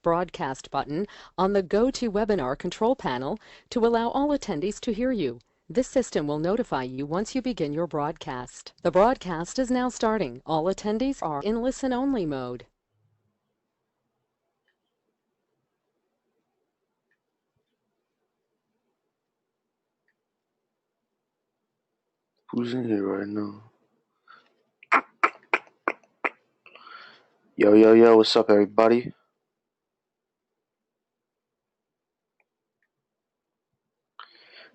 Broadcast button on the GoToWebinar control panel to allow all attendees to hear you. This system will notify you once you begin your broadcast. The broadcast is now starting. All attendees are in listen-only mode. Who's in here right now? Yo, what's up, everybody?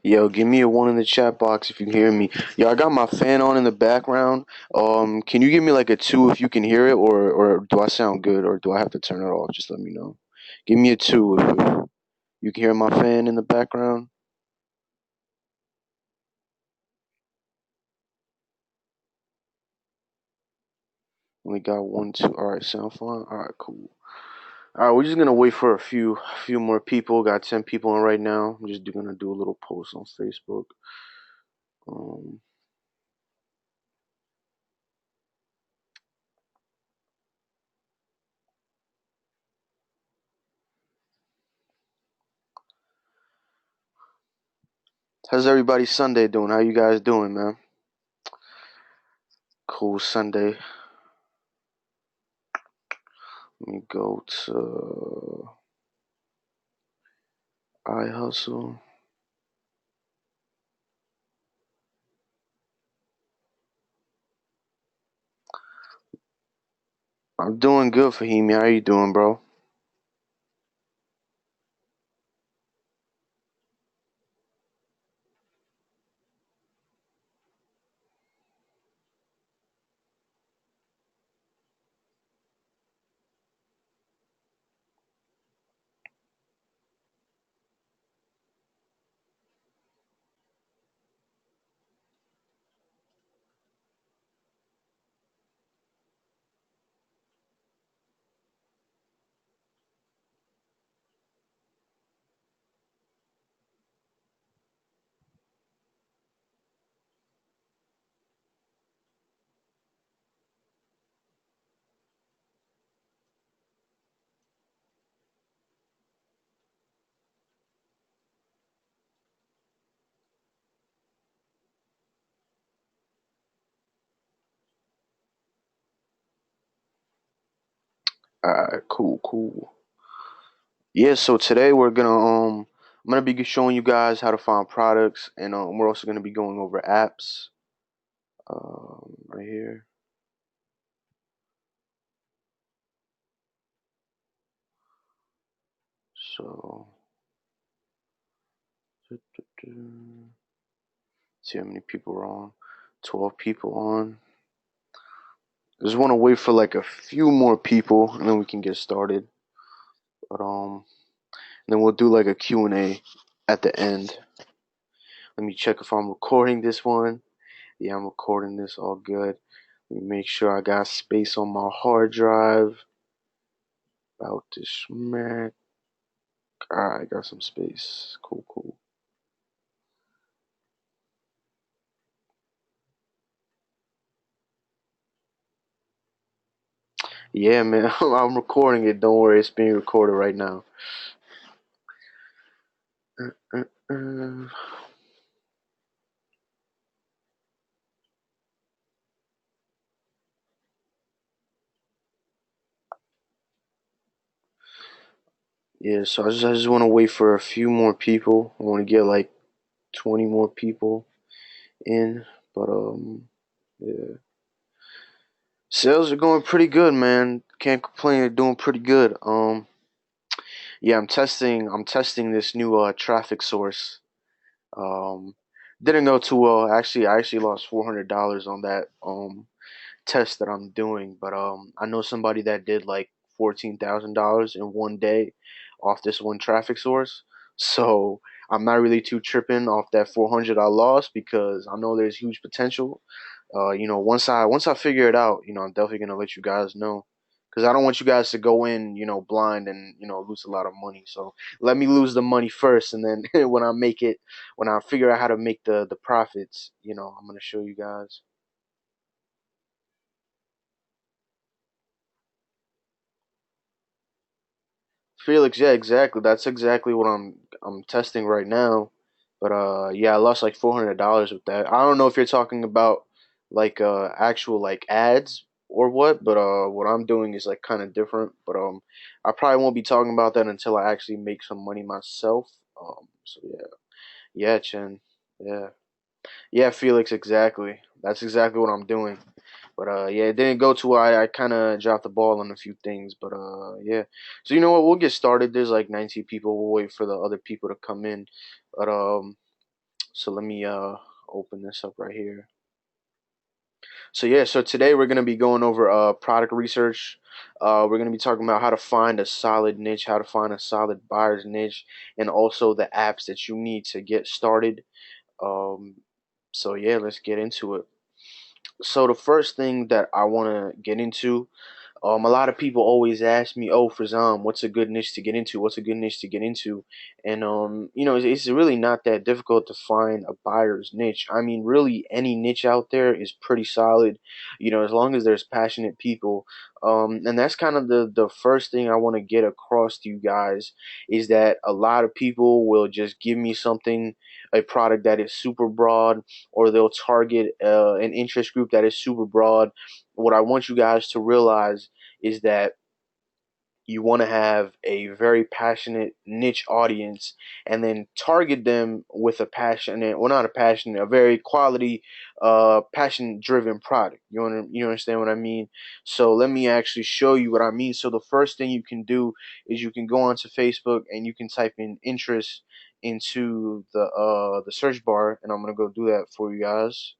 Yo, give me a 1 in the chat box if you can hear me. Yo, I got my fan on in the background. Can you give me like a 2 if you can hear it, or do I sound good, or do I have to turn it off? Just let me know. Give me a 2 if you can hear my fan in the background. Only got 1, 2. All right, sound fine. All right, cool. All right, we're just gonna wait for a few more people. Got 10 people on right now. I'm just gonna do a little post on Facebook. How's everybody Sunday doing? How you guys doing, man? Cool Sunday. Let me go to iHustle. I'm doing good, Fahimi. How you doing, bro? Alright, cool. Yeah, so today I'm gonna be showing you guys how to find products, and we're also gonna be going over apps. Right here. So see how many people are on. 12 people on. I just want to wait for like a few more people, and then we can get started. But then we'll do like a Q&A at the end. Let me check if I'm recording this one. Yeah, I'm recording this all good. Let me make sure I got space on my hard drive. About to smack. Alright, got some space. Cool. Yeah, man, I'm recording it. Don't worry, it's being recorded right now. Yeah, so I just want to wait for a few more people. I want to get like 20 more people in, but yeah. Sales are going pretty good, man. Can't complain. They're doing pretty good. Yeah, I'm testing this new traffic source. Um, didn't go too well. I actually lost $400 on that test that I'm doing, but I know somebody that did like $14,000 in 1 day off this one traffic source. So I'm not really too tripping off that 400 I lost because I know there's huge potential. Once I figure it out, I'm definitely gonna let you guys know. Because I don't want you guys to go in, blind and lose a lot of money. So let me lose the money first, and then when I figure out how to make the profits, I'm gonna show you guys. Felix, yeah, exactly. That's exactly what I'm testing right now. But yeah, I lost like $400 with that. I don't know if you're talking about like actual like ads or what, but what I'm doing is like kind of different. But I probably won't be talking about that until I actually make some money myself. So yeah, yeah, Chen, yeah, yeah, Felix, exactly. That's exactly what I'm doing. But yeah, it didn't go to where I kind of dropped the ball on a few things. But yeah. So you know what? We'll get started. There's like 19 people. We'll wait for the other people to come in. But so let me open this up right here. So yeah, so today we're gonna be going over product research. We're gonna be talking about how to find a solid niche, how to find a solid buyer's niche, and also the apps that you need to get started. Um, so yeah, let's get into it. So the first thing that I want to get into, a lot of people always ask me, "Oh, Frazam, what's a good niche to get into? What's a good niche to get into?" And you know, it's really not that difficult to find a buyer's niche. I mean, really, any niche out there is pretty solid. You know, as long as there's passionate people. And that's kind of the first thing I want to get across to you guys is that a lot of people will just give me something, a product that is super broad, or they'll target an interest group that is super broad. What I want you guys to realize is that you want to have a very passionate niche audience and then target them with a passionate, well, not a passionate, a very quality passion driven product. You understand what I mean? So let me actually show you what I mean. So the first thing you can do is you can go onto Facebook and you can type in interest into the search bar, and I'm gonna go do that for you guys.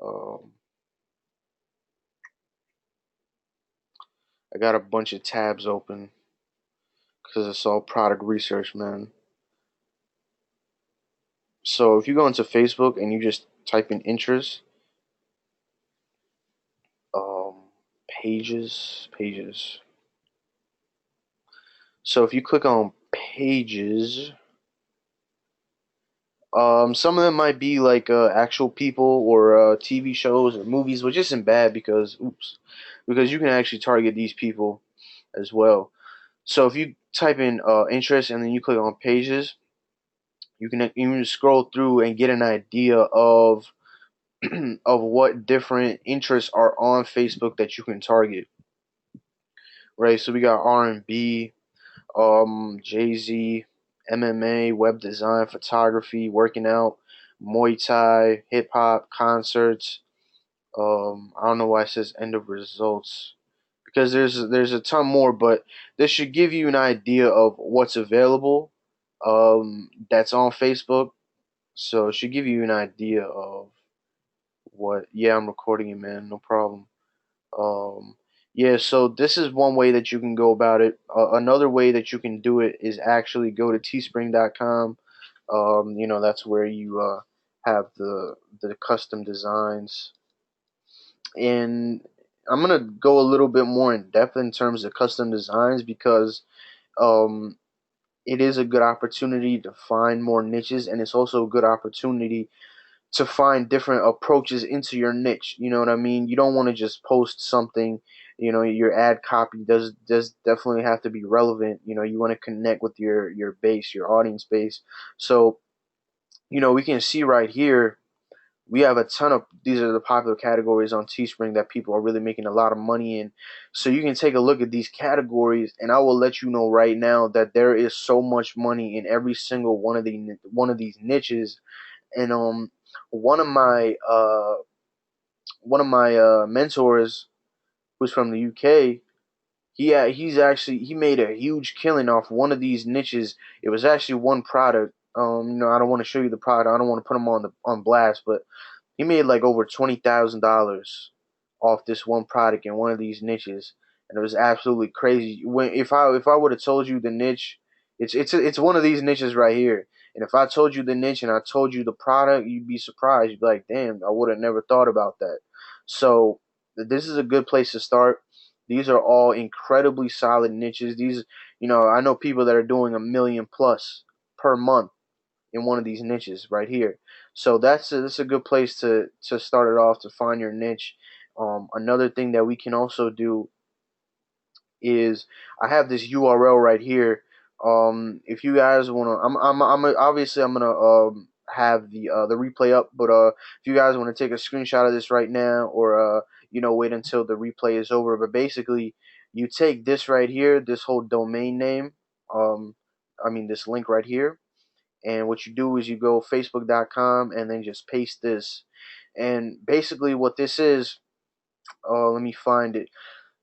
um, I got a bunch of tabs open because it's all product research, man. So if you go into Facebook and you just type in interest, um, pages. So if you click on pages, some of them might be like actual people or TV shows or movies, which isn't bad because, oops, because you can actually target these people as well. So if you type in interest and then you click on pages, you can scroll through and get an idea of of what different interests are on Facebook that you can target. Right, so we got R&B, Jay-Z, MMA, web design, photography, working out, Muay Thai, hip hop, concerts. I don't know why it says end of results because there's a ton more, but this should give you an idea of what's available. That's on Facebook, so it should give you an idea of what. Yeah, I'm recording it, man. No problem. Um, yeah, so this is one way that you can go about it. Another way that you can do it is actually go to teespring.com. You know, that's where you have the custom designs. And I'm gonna go a little bit more in depth in terms of custom designs because um, it is a good opportunity to find more niches, and it's also a good opportunity to find different approaches into your niche. You know what I mean? You don't want to just post something. You know, your ad copy does definitely have to be relevant. You know, you want to connect with your base, your audience base. So, you know, we can see right here we have a ton of these are the popular categories on Teespring that people are really making a lot of money in. So you can take a look at these categories, and I will let you know right now that there is so much money in every single one of these niches. And one of my uh one of my mentors who's from the UK, he made a huge killing off one of these niches. It was actually one product. You know, I don't want to show you the product. I don't want to put him on blast, but he made like over $20,000 off this one product in one of these niches, and it was absolutely crazy. When if I would have told you the niche, it's one of these niches right here. And if I told you the niche and I told you the product, you'd be surprised. You'd be like, "Damn, I would have never thought about that." So this is a good place to start. These are all incredibly solid niches. These, you know, I know people that are doing 1 million plus per month in one of these niches right here. So that's a good place to start it off to find your niche. Another thing that we can also do is I have this URL right here. If you guys wanna, obviously I'm gonna have the replay up, but if you guys want to take a screenshot of this right now, or wait until the replay is over. But basically, you take this right here, this whole domain name, um, this link right here, and what you do is you go facebook.com and then just paste this. And basically, what this is, let me find it.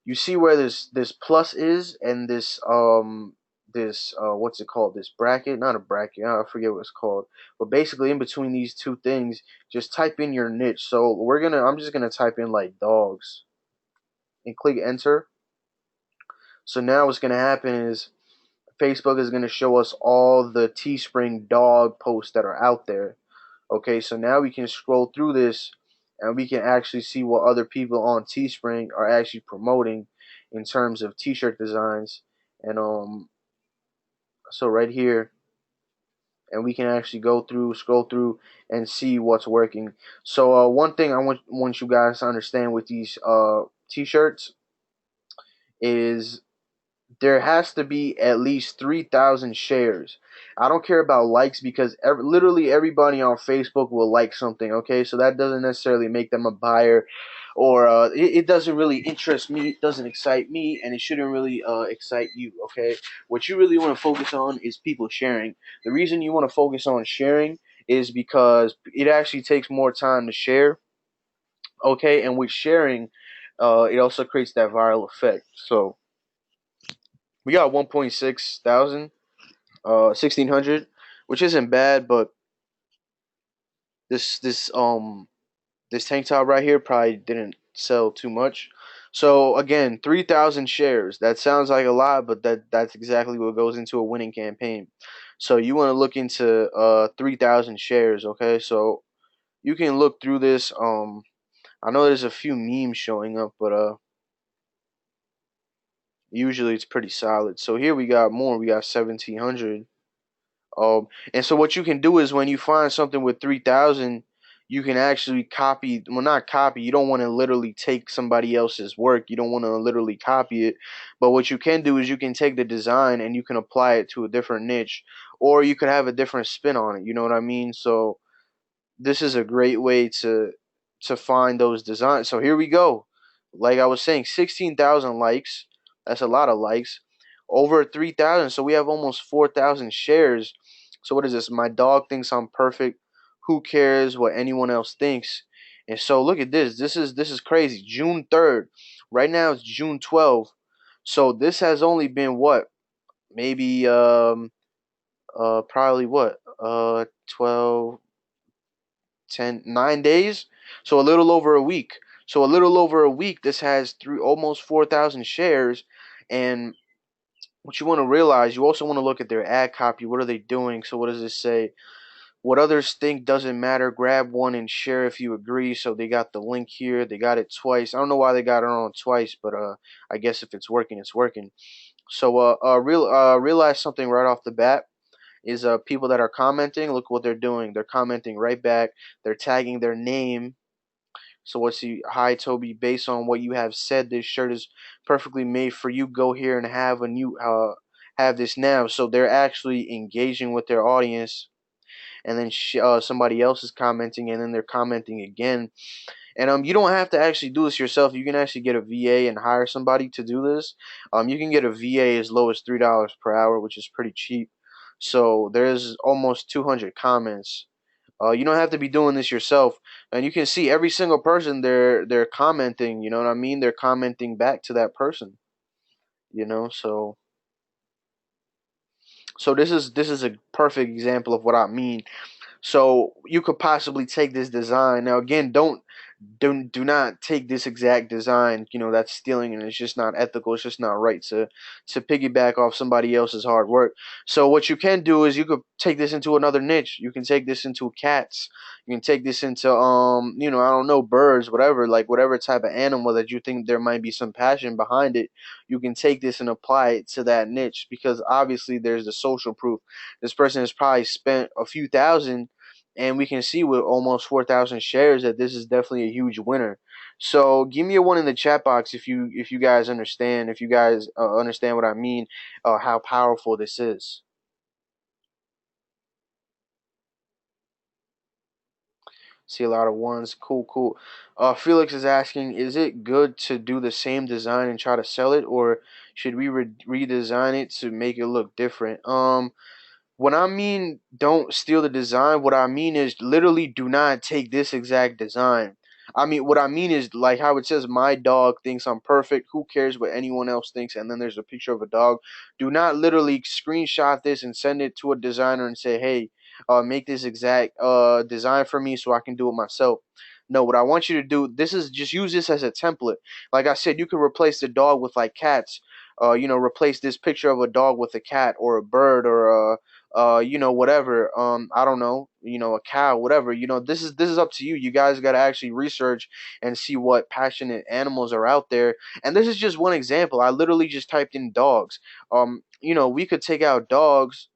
You see where this plus is, and this what's it called, this bracket, not a bracket, I forget what it's called, but basically in between these two things, just type in your niche. So I'm just gonna type in like dogs and click enter. So now what's gonna happen is Facebook is gonna show us all the Teespring dog posts that are out there. Okay, so now we can scroll through this and we can actually see what other people on Teespring are actually promoting in terms of t-shirt designs. And so right here, and we can actually scroll through and see what's working. So one thing I want you guys to understand with these t-shirts is there has to be at least 3,000 shares. I don't care about likes, because literally everybody on Facebook will like something, okay? So that doesn't necessarily make them a buyer, or it doesn't really interest me, it doesn't excite me, and it shouldn't really excite you, okay? What you really want to focus on is people sharing. The reason you want to focus on sharing is because it actually takes more time to share, okay? And with sharing, it also creates that viral effect. So we got 1.6 thousand, 1,600, which isn't bad, but this tank top right here probably didn't sell too much. So again, 3,000 shares. That sounds like a lot, but that's exactly what goes into a winning campaign. So you want to look into 3,000 shares, okay? So you can look through this. I know there's a few memes showing up, but usually it's pretty solid. So here we got more. We got 1,700. And so what you can do is when you find something with 3,000, you can actually copy, well, not copy, you don't want to literally take somebody else's work. You don't want to literally copy it. But what you can do is you can take the design and you can apply it to a different niche, or you could have a different spin on it. You know what I mean? So this is a great way to find those designs. So here we go. Like I was saying, 16,000 likes. That's a lot of likes. Over 3,000. So we have almost 4,000 shares. So what is this? My dog thinks I'm perfect. Who cares what anyone else thinks? And so look at this. This is crazy. June 3rd. Right now it's June 12th. So this has only been what? Maybe probably what? 12 10 9 days, so a little over a week. So a little over a week, this has almost 4,000 shares. And what you want to realize, you also want to look at their ad copy. What are they doing? So what does this say? What others think doesn't matter. Grab one and share if you agree. So they got the link here. They got it twice. I don't know why they got it on twice, but I guess if it's working, it's working. So realize something right off the bat is people that are commenting. Look what they're doing. They're commenting right back. They're tagging their name. So what's the hi Toby? Based on what you have said, this shirt is perfectly made for you. Go here and have this now. So they're actually engaging with their audience, and then somebody else is commenting, and then they're commenting again. And you don't have to actually do this yourself. You can actually get a VA and hire somebody to do this. You can get a VA as low as $3 per hour, which is pretty cheap. So there's almost 200 comments. You don't have to be doing this yourself, and you can see every single person they're commenting. You know what I mean? They're commenting back to that person. So this is a perfect example of what I mean. So you could possibly take this design. Now again, do not take this exact design. That's stealing, and it's just not ethical. It's just not right to piggyback off somebody else's hard work. So what you can do is you could take this into another niche. You can take this into cats. You can take this into I don't know, birds, whatever, like whatever type of animal that you think there might be some passion behind it. You can take this and apply it to that niche, because obviously there's the social proof. This person has probably spent a few thousand, and we can see with almost 4,000 shares that this is definitely a huge winner. So give me a one in the chat box if you guys understand, if you guys understand what I mean, how powerful this is. See a lot of ones. Cool, cool. Felix is asking, is it good to do the same design and try to sell it, or should we redesign it to make it look different? When I mean don't steal the design, what I mean is literally do not take this exact design. I mean, what I mean is like how it says, my dog thinks I'm perfect. Who cares what anyone else thinks? And then there's a picture of a dog. Do not literally screenshot this and send it to a designer and say, hey, make this exact design for me so I can do it myself. No, what I want you to do, this is just use this as a template. Like I said, you can replace the dog with like cats. Replace this picture of a dog with a cat or a bird or a whatever. I don't know, a cow, whatever. This is up to you. You guys got to actually research and see what passionate animals are out there. And this is just one example. I literally just typed in dogs. We could take out dogs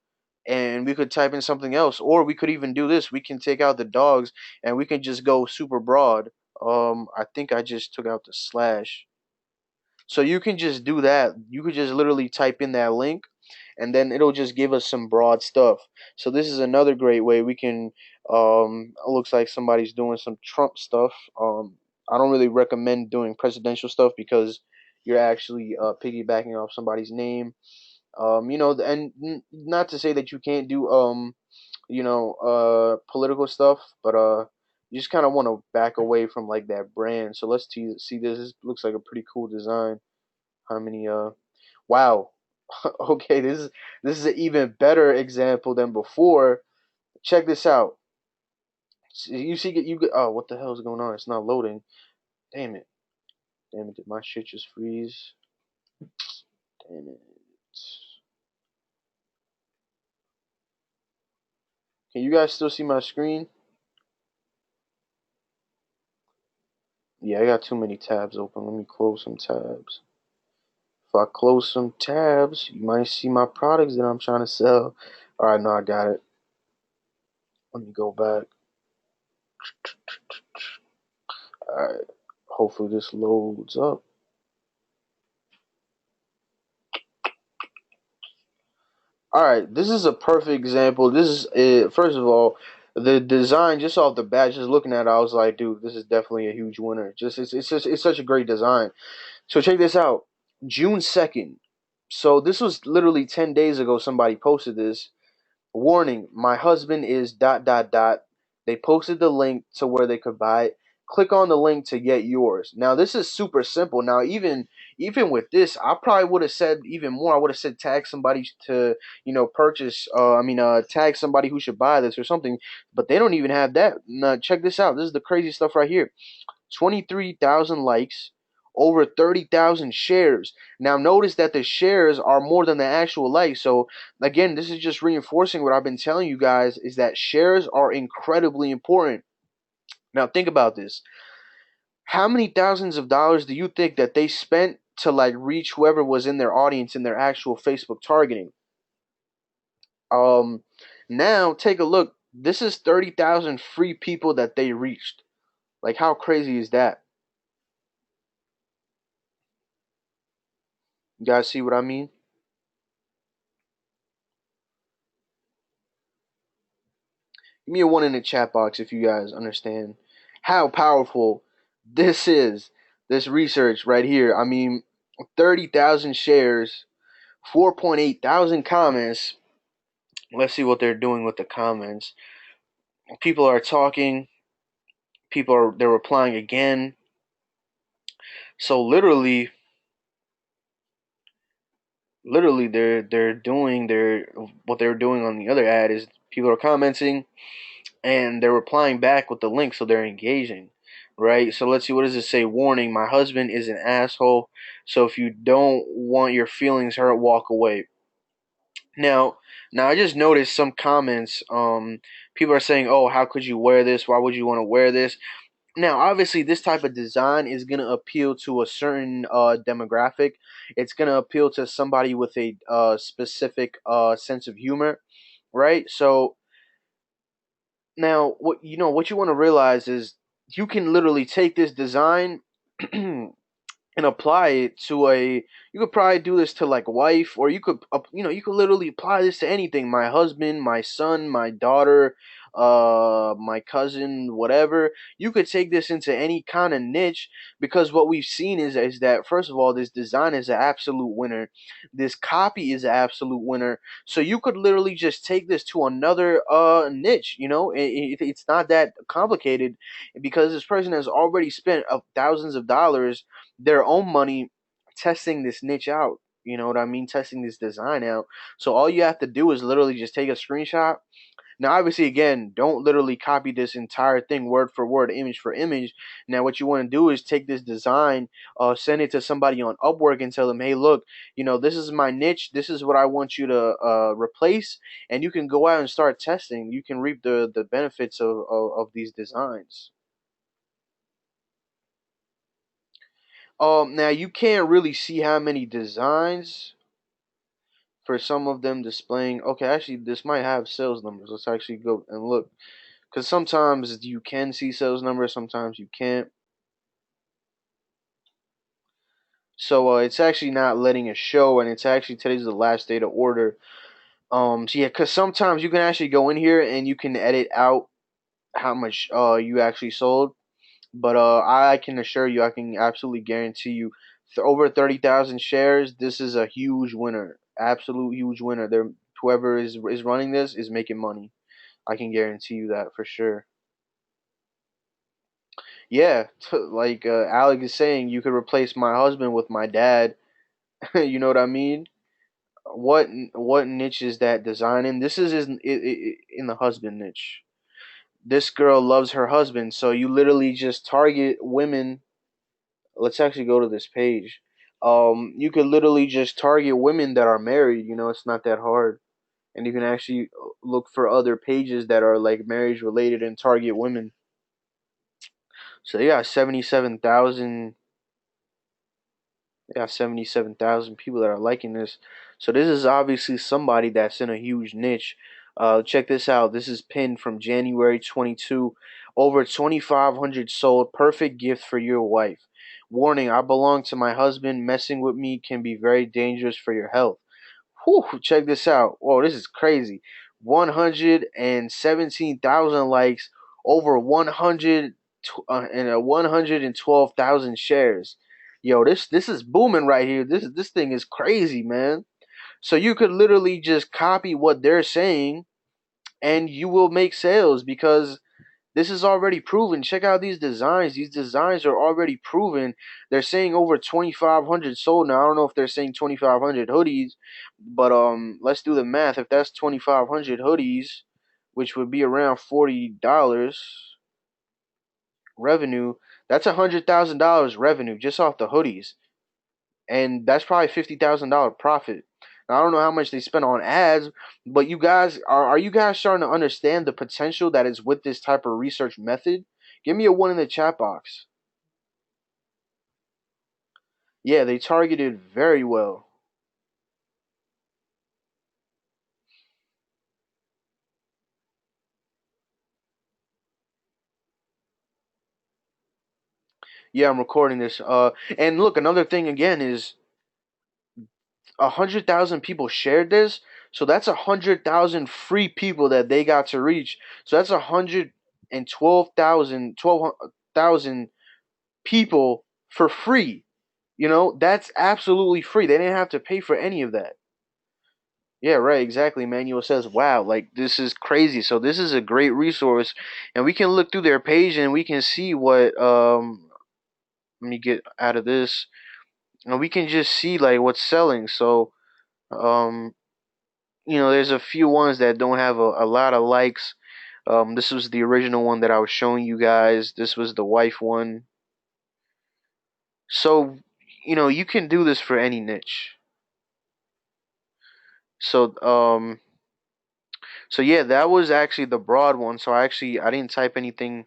and we could type in something else, or we could even do this. We can take out the dogs and we can just go super broad. I think I just took out the slash. So you can just do that. You could just literally type in that link and then it'll just give us some broad stuff. So this is another great way we can. It looks like somebody's doing some Trump stuff. I don't really recommend doing presidential stuff because you're actually piggybacking off somebody's name. And not to say that you can't do political stuff, but you just kind of want to back away from like that brand. So let's see this. This looks like a pretty cool design. How many wow. Okay, this is an even better example than before. Check this out. You see, oh, what the hell is going on? It's not loading. Damn it. Damn it, did my shit just freeze? Damn it. Can you guys still see my screen? Yeah, I got too many tabs open. Let me close some tabs. If I close some tabs, you might see my products that I'm trying to sell. Alright, no, I got it. Let me go back. Alright. Hopefully this loads up. Alright, this is a perfect example. This is first of all, the design just off the bat, just looking at it, I was like, dude, this is definitely a huge winner. It's such a great design. So check this out. June 2nd. So this was literally 10 days ago somebody posted this. Warning, my husband is dot dot dot. They posted the link to where they could buy it. Click on the link to get yours. Now this is super simple. Now even with this, I probably would have said even more. I would have said tag somebody to purchase. Tag somebody who should buy this or something. But they don't even have that. Now check this out. This is the crazy stuff right here. 23,000 likes, over 30,000 shares. Now notice that the shares are more than the actual likes. So again, this is just reinforcing what I've been telling you guys is that shares are incredibly important. Now think about this. How many thousands of dollars do you think that they spent to like reach whoever was in their audience in their actual Facebook targeting? Um Now take a look. This is 30,000 free people that they reached. Like how crazy is that? You guys see what I mean? Give me a one in the chat box if you guys understand how powerful this is. This research right here. I mean, 30,000 shares, 4.8 thousand comments. Let's see what they're doing with the comments. People are talking. They're replying again. So literally they're doing their what they're doing on the other ad is people are commenting and they're replying back with the link, so they're engaging, right? So let's see, what does it say? Warning, my husband is an asshole, so if you don't want your feelings hurt, walk away. Now I just noticed some comments. People are saying, oh, how could you wear this? Why would you want to wear this? Now obviously this type of design is going to appeal to a certain demographic. It's going to appeal to somebody with a specific sense of humor, right? So now, what you want to realize is you can literally take this design and apply it to a, you could probably do this to like wife, or you could you could literally apply this to anything: my husband, my son, my daughter, my cousin, whatever. You could take this into any kind of niche, because what we've seen is that, first of all, this design is an absolute winner, this copy is an absolute winner. So you could literally just take this to another niche. It's not that complicated, because this person has already spent thousands of dollars, their own money, testing this niche out. You know what I mean? Testing this design out. So all you have to do is literally just take a screenshot. Now, obviously, again, don't literally copy this entire thing word for word, image for image. Now, what you want to do is take this design, send it to somebody on Upwork and tell them, hey, look, this is my niche. This is what I want you to replace. And you can go out and start testing. You can reap the benefits of these designs. Now you can't really see how many designs for some of them displaying. Okay, actually, this might have sales numbers. Let's actually go and look, because sometimes you can see sales numbers, sometimes you can't. So it's actually not letting it show, and it's actually, today's the last day to order. So yeah, because sometimes you can actually go in here and you can edit out how much you actually sold. But I can assure you, I can absolutely guarantee you, over 30,000 shares. This is a huge winner, absolute huge winner. There, whoever is running this is making money. I can guarantee you that for sure. Yeah, like Alec is saying, you could replace my husband with my dad. You know what I mean? What niche is that design in? This is in the husband niche. This girl loves her husband, so you literally just target women. Let's actually go to this page. You could literally just target women that are married. It's not that hard, and you can actually look for other pages that are like marriage related and target women. So they got 77,000. They got 77,000 people that are liking this. So this is obviously somebody that's in a huge niche. Check this out. This is pinned from January 22. Over 2,500 sold. Perfect gift for your wife. Warning, I belong to my husband. Messing with me can be very dangerous for your health. Whew, check this out. Whoa, this is crazy. 117,000 likes, over 112,000 shares. Yo, this is booming right here. This thing is crazy, man. So you could literally just copy what they're saying and you will make sales, because this is already proven. Check out these designs. These designs are already proven. They're saying over 2,500 sold. Now I don't know if they're saying 2,500 hoodies, but let's do the math. If that's 2,500 hoodies, which would be around $40 revenue, that's $100,000 revenue just off the hoodies, and that's probably $50,000 profit. Now, I don't know how much they spent on ads, but you guys are you guys starting to understand the potential that is with this type of research method? Give me a one in the chat box. Yeah, they targeted very well. Yeah, I'm recording this. And look, another thing again is 100,000 people shared this, so that's 100,000 free people that they got to reach. So that's 112,000 people for free. That's absolutely free. They didn't have to pay for any of that. Yeah, right, exactly. Manuel says, wow, like this is crazy. So this is a great resource, and we can look through their page and we can see what let me get out of this. And we can just see like what's selling. So um there's a few ones that don't have a lot of likes. This was the original one that I was showing you guys. This was the wife one. So, you can do this for any niche. So, so yeah, that was actually the broad one. So I didn't type anything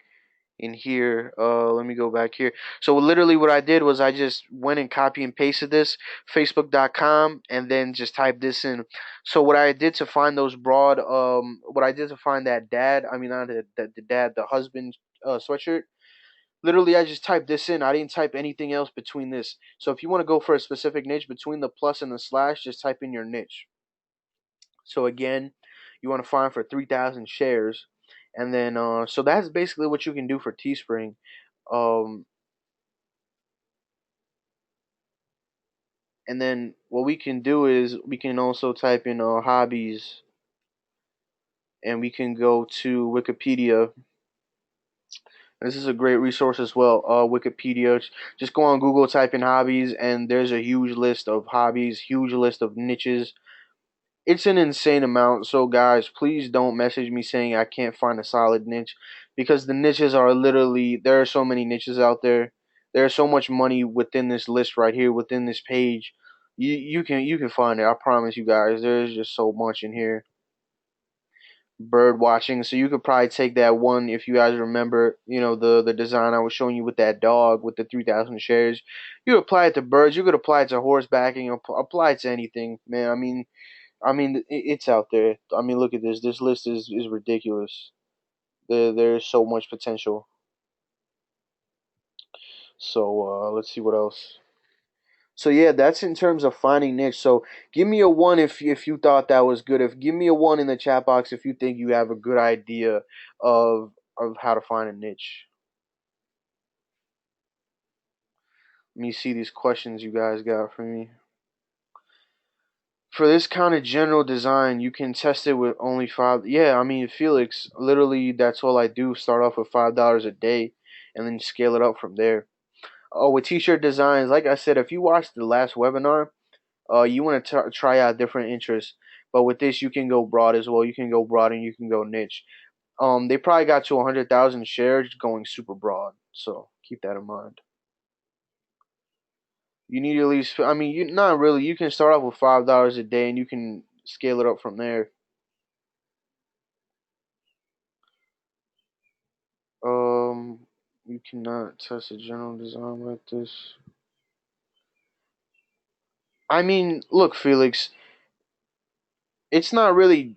in here. Let me go back here. So literally what I did was I just went and copy and pasted this, facebook.com, and then just typed this in. So what I did to find those broad, what I did to find that dad, I mean not the dad, the husband sweatshirt. Literally, I just typed this in. I didn't type anything else between this. So if you want to go for a specific niche, between the plus and the slash, just type in your niche. So again, you want to find for 3,000 shares, and then so that's basically what you can do for Teespring. Um, and then what we can do is we can also type in hobbies, and we can go to Wikipedia. This is a great resource as well. Wikipedia. Just go on Google, type in hobbies, and there's a huge list of hobbies, huge list of niches. It's an insane amount. So guys, please don't message me saying I can't find a solid niche, because the niches are literally, there are so many niches out there. There's so much money within this list right here, within this page. You can find it. I promise you guys. There's just so much in here. Bird watching. So you could probably take that one, if you guys remember, the design I was showing you with that dog with the 3,000 shares. You could apply it to birds. You could apply it to horsebacking. Apply it to anything, man. I mean, it's out there. I mean, look at this. This list is ridiculous. There's so much potential. So let's see what else. So yeah, that's in terms of finding niche. So give me a one if you thought that was good. If give me a one in the chat box if you think you have a good idea of how to find a niche. Let me see these questions you guys got for me. For this kind of general design, you can test it with only five. Yeah, I mean, Felix, literally, that's all I do. Start off with $5 a day, and then scale it up from there. Oh, with t-shirt designs, like I said, if you watched the last webinar, you want to try out different interests. But with this, you can go broad as well. You can go broad and you can go niche. They probably got to 100,000 shares going super broad, so keep that in mind. You need at least, I mean, you not really. You can start off with $5 a day, and you can scale it up from there. You cannot test a general design like this. I mean, look, Felix, it's not really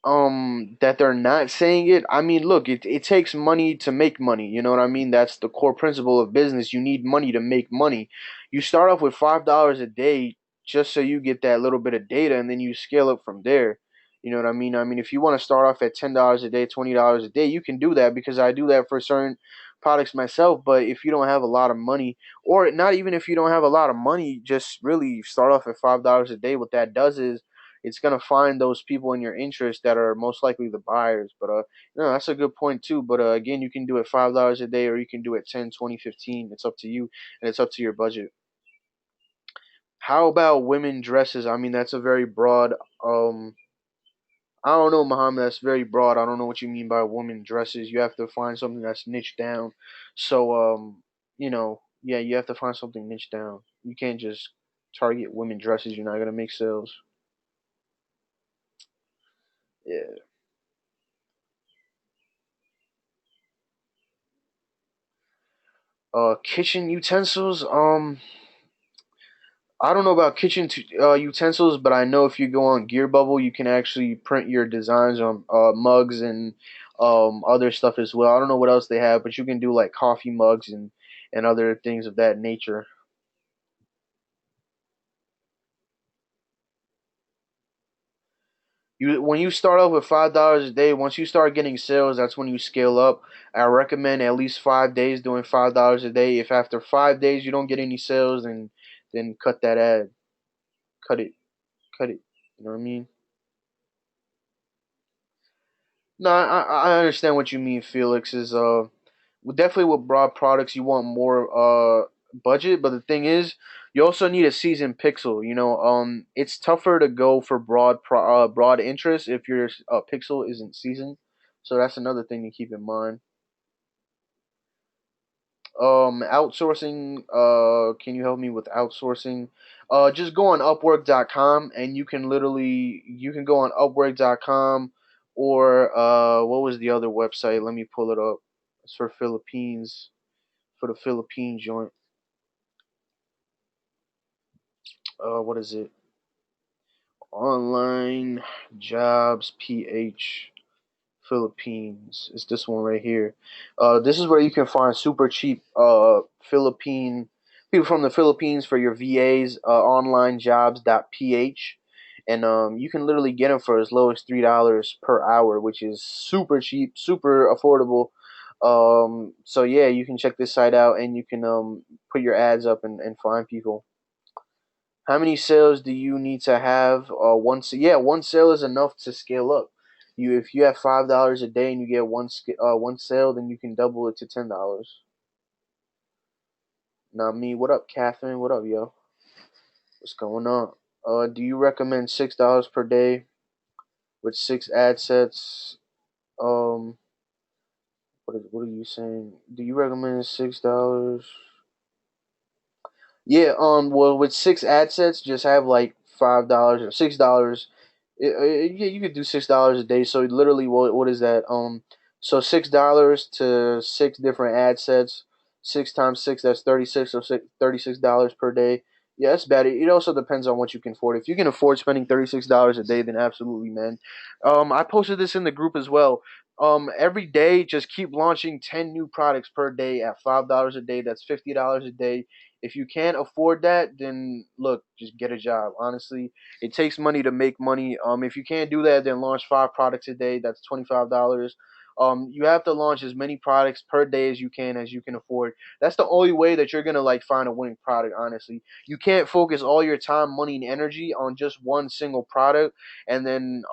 that they're not saying it. I mean, look, it takes money to make money. You know what I mean? That's the core principle of business. You need money to make money. You start off with $5 a day just so you get that little bit of data, and then you scale up from there. You know what I mean? I mean, if you want to start off at $10 a day, $20 a day, you can do that, because I do that for certain products myself. But if you don't have a lot of money, or not even if you don't have a lot of money, just really start off at $5 a day. What that does is it's gonna find those people in your interest that are most likely the buyers. But that's a good point too. But again, you can do it $5 a day, or you can do it 10, 20, 15. It's up to you, and it's up to your budget. How about women dresses? I mean, that's a very broad. I don't know, Muhammad. That's very broad. I don't know what you mean by women dresses. You have to find something that's niche down. So yeah, you have to find something niche down. You can't just target women dresses. You're not gonna make sales. Yeah. Kitchen utensils. I don't know about kitchen utensils, but I know if you go on Gear Bubble, you can actually print your designs on mugs and other stuff as well. I don't know what else they have, but you can do like coffee mugs and other things of that nature. When you start off with $5 a day, once you start getting sales, that's when you scale up. I recommend at least 5 days doing $5 a day. If after 5 days you don't get any sales, then cut that ad, cut it, cut it. You know what I mean? No, I understand what you mean, Felix. Is definitely with broad products you want more budget, but the thing is, you also need a seasoned pixel. It's tougher to go for broad interest if your pixel isn't seasoned. So that's another thing to keep in mind. Outsourcing. Can you help me with outsourcing? Just go on Upwork.com, and you can go on Upwork.com, or what was the other website? Let me pull it up. It's for Philippines, for the Philippine joint. What is it? Online jobs ph Philippines. It's this one right here. This is where you can find super cheap Philippine people from the Philippines for your VAs. Onlinejobs.ph, and you can literally get them for as low as $3 per hour, which is super cheap, super affordable. So yeah, you can check this site out, and you can put your ads up and find people. How many sales do you need to have? One sale is enough to scale up. If you have $5 a day and you get one sale, then you can double it to $10. Not me. What up, Catherine? What up, yo? What's going on? Do you recommend $6 per day with 6 ad sets? Um, what are you saying? Do you recommend $6? Yeah, well, with 6 ad sets, just have like $5 or $6. Yeah, you could do $6 a day. So literally, what is that? So $6 to 6 different ad sets. 6 times 6, that's 36. So $36 per day. Yeah, that's bad. It also depends on what you can afford. If you can afford spending $36 a day, then absolutely, man. I posted this in the group as well. Every day, just keep launching 10 new products per day at $5 a day. That's $50 a day. If you can't afford that, then look, just get a job. Honestly, it takes money to make money. If you can't do that, then launch 5 products a day. That's $25. You have to launch as many products per day as you can afford. That's the only way that you're gonna like find a winning product. Honestly, you can't focus all your time, money, and energy on just one single product. And then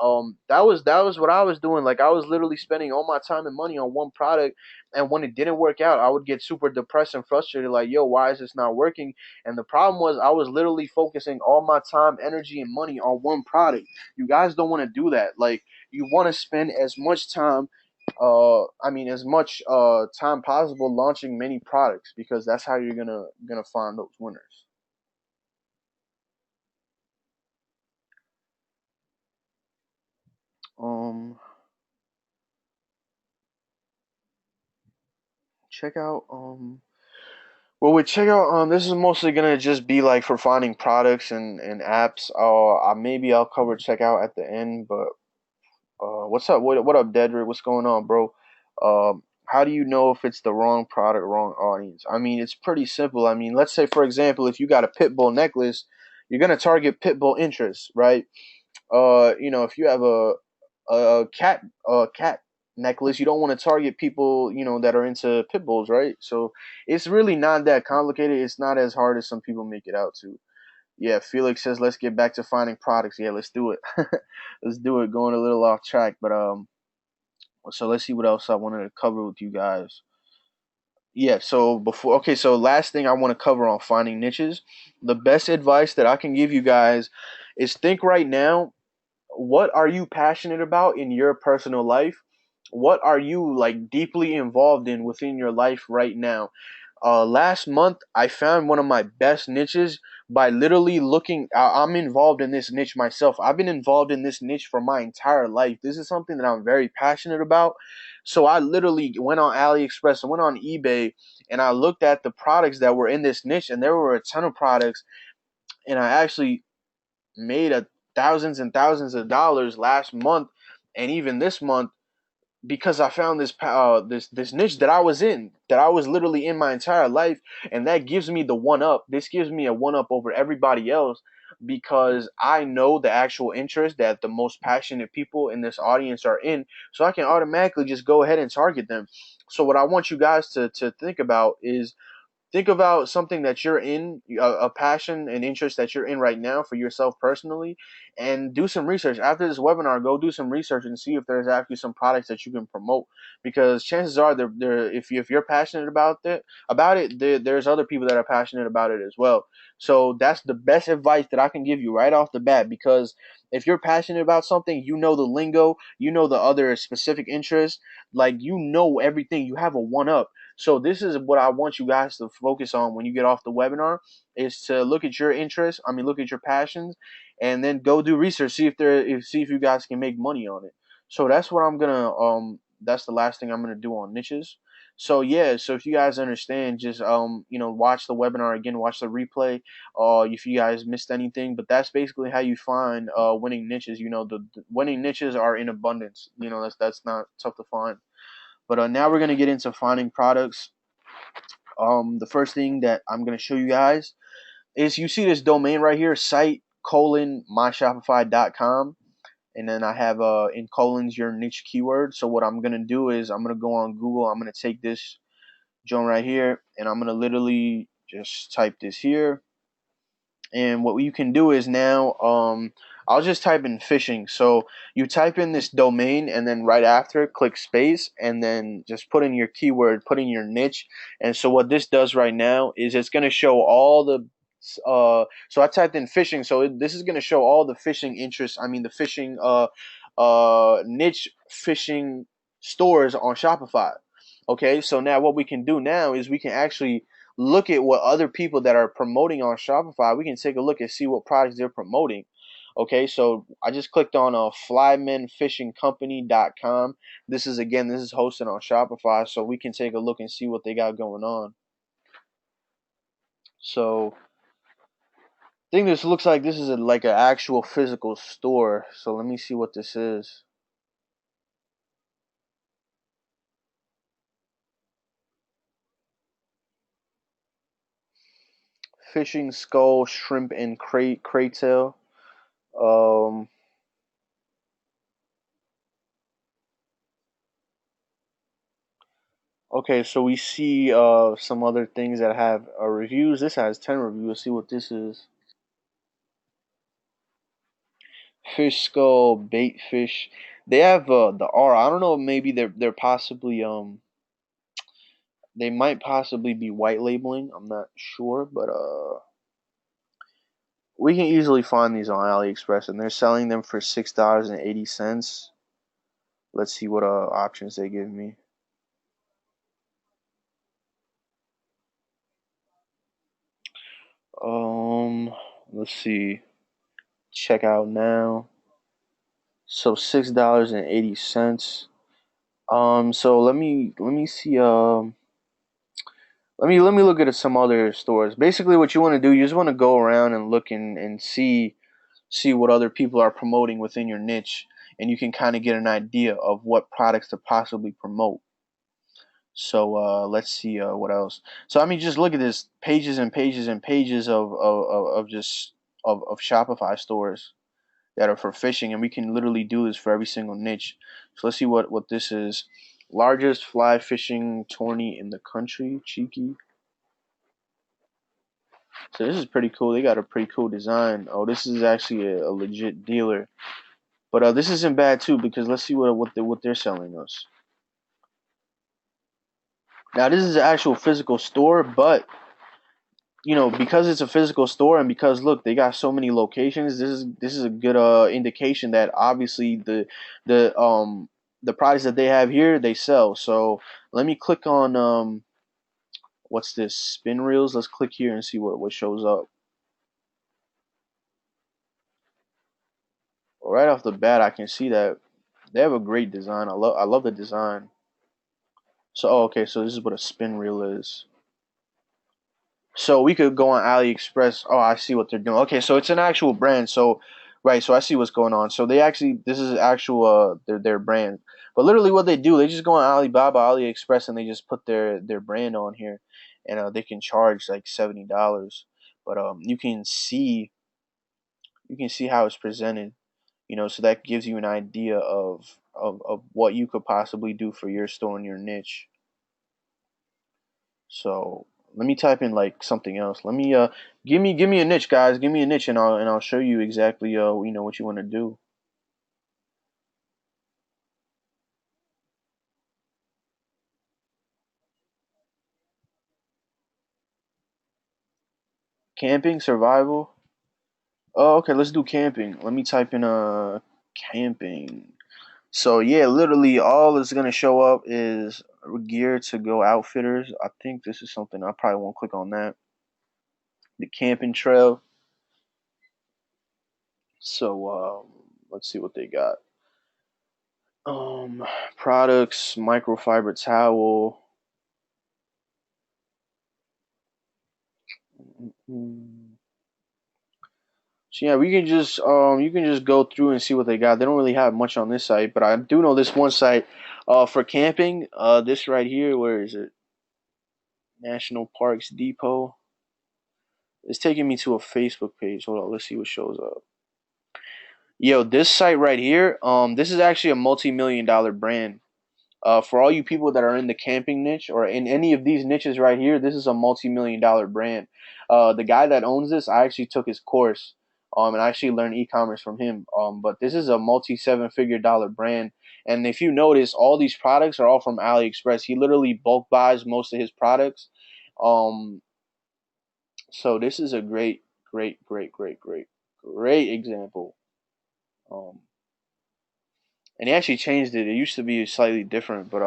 that was what I was doing. Like I was literally spending all my time and money on one product, and when it didn't work out, I would get super depressed and frustrated. Like, yo, why is this not working? And the problem was I was literally focusing all my time, energy, and money on one product. You guys don't want to do that. Like, you want to spend as much time, as much time possible launching many products, because that's how you're gonna find those winners. Um, check out Well, with checkout, this is mostly gonna just be like for finding products and apps. Maybe I'll cover checkout at the end, but what's up? What up, Dedrick? What's going on, bro? How do you know if it's the wrong product, wrong audience? I mean, it's pretty simple. I mean, let's say for example, if you got a pit bull necklace, you're gonna target pit bull interests, right? If you have a cat necklace, you don't want to target people, that are into pit bulls, right? So it's really not that complicated. It's not as hard as some people make it out to. Yeah, Felix says let's get back to finding products. Yeah, let's do it. Let's do it. Going a little off track, but so let's see what else I wanted to cover with you guys. Yeah, so last thing I want to cover on finding niches. The best advice that I can give you guys is think right now, what are you passionate about in your personal life? What are you like deeply involved in within your life right now? Last month I found one of my best niches by literally looking. I'm involved in this niche myself. I've been involved in this niche for my entire life. This is something that I'm very passionate about. So I literally went on AliExpress and went on eBay, and I looked at the products that were in this niche, and there were a ton of products, and I actually made a thousands and thousands of dollars last month and even this month, because I found this niche that I was in, that I was literally in my entire life, and that gives me the one up. This gives me a one up over everybody else, because I know the actual interest that the most passionate people in this audience are in, so I can automatically just go ahead and target them. So what I want you guys to think about is, think about something that you're in, a passion and interest that you're in right now for yourself personally, and do some research. After this webinar, go do some research and see if there's actually some products that you can promote. Because chances are, if you're passionate about it, there's other people that are passionate about it as well. So that's the best advice that I can give you right off the bat. Because if you're passionate about something, you know the lingo, you know the other specific interests, like you know everything. You have a one up. So this is what I want you guys to focus on when you get off the webinar, is to look at your interests. Look at your passions, and then go do research. See if you guys can make money on it. So that's what I'm gonna. That's the last thing I'm gonna do on niches. So yeah, so if you guys understand, just watch the webinar again, watch the replay. If you guys missed anything, but that's basically how you find winning niches. The winning niches are in abundance. That's not tough to find. But now we're gonna get into finding products. The first thing that I'm gonna show you guys is, you see this domain right here, site colon myshopify.com, and then I have in colons your niche keyword. So what I'm gonna do is I'm gonna go on Google. I'm gonna take this joint right here, and I'm gonna literally just type this here. And what you can do is now, I'll just type in fishing. So you type in this domain, and then right after, click space, and then just put in your keyword, put in your niche. And so what this does right now is it's going to show all the so I typed in fishing, so this is going to show all the fishing interests. I mean, the fishing niche fishing stores on Shopify. Okay, so now what we can do now is we can actually look at what other people that are promoting on Shopify. We can take a look and see what products they're promoting. Okay, so I just clicked on flymanfishingcompany.com. This is hosted on Shopify, so we can take a look and see what they got going on. So I think this looks like this is like an actual physical store. So let me see what this is. Fishing skull, shrimp, and craytail. Um, Okay, so we see some other things that have reviews. This has 10 reviews. Let's see what this is. Fish skull, bait fish. They have the R. I don't know. Maybe they're possibly they might possibly be white labeling. I'm not sure, but we can easily find these on AliExpress, and they're selling them for $6.80. Let's see what options they give me. Um, let's see. Check out now. So $6.80. So let me see. Let me look at some other stores. Basically, what you want to do, you just want to go around and look and see what other people are promoting within your niche, and you can kind of get an idea of what products to possibly promote. So let's see what else. So I mean, just look at this, pages and pages and pages of just of Shopify stores that are for fishing, and we can literally do this for every single niche. So let's see what this is. Largest fly fishing tourney in the country, cheeky. So this is pretty cool. They got a pretty cool design. Oh, this is actually a legit dealer. But this isn't bad too, because let's see what they're selling us. Now this is an actual physical store, but because it's a physical store, and because look, they got so many locations. This is a good indication that obviously the products that they have here, they sell. So let me click on what's this, spin reels. Let's click here and see what shows up. Well, right off the bat, I can see that they have a great design. I love the design. So okay, so this is what a spin reel is. So we could go on AliExpress. Oh, I see what they're doing. Okay, so it's an actual brand. So, right, so I see what's going on. So this is actual their brand. But literally, what they do, they just go on Alibaba, AliExpress, and they just put their brand on here, and they can charge like $70. But you can see how it's presented. So that gives you an idea of what you could possibly do for your store and your niche. So let me type in like something else. Let me give me a niche, guys. Give me a niche, and I'll show you exactly what you want to do. Camping, survival. Oh, okay. Let's do camping. Let me type in camping. So yeah, literally all that's gonna show up is gear to go outfitters. I think this is something I probably won't click on that. The camping trail. So let's see what they got. Um, Products, microfiber towel. Mm. So yeah, we can just you can just go through and see what they got. They don't really have much on this site, but I do know this one site for camping. This right here, where is it? National Parks Depot. It's taking me to a Facebook page. Hold on, let's see what shows up. Yo, this site right here, this is actually a multi-million-dollar brand. For all you people that are in the camping niche or in any of these niches right here, this is a multi-million-dollar brand. The guy that owns this, I actually took his course, and I actually learned e-commerce from him. But this is a multi-seven-figure dollar brand, and if you notice, all these products are all from AliExpress. He literally bulk buys most of his products. Um, so this is a great example. Um, and he actually changed it. It used to be slightly different, but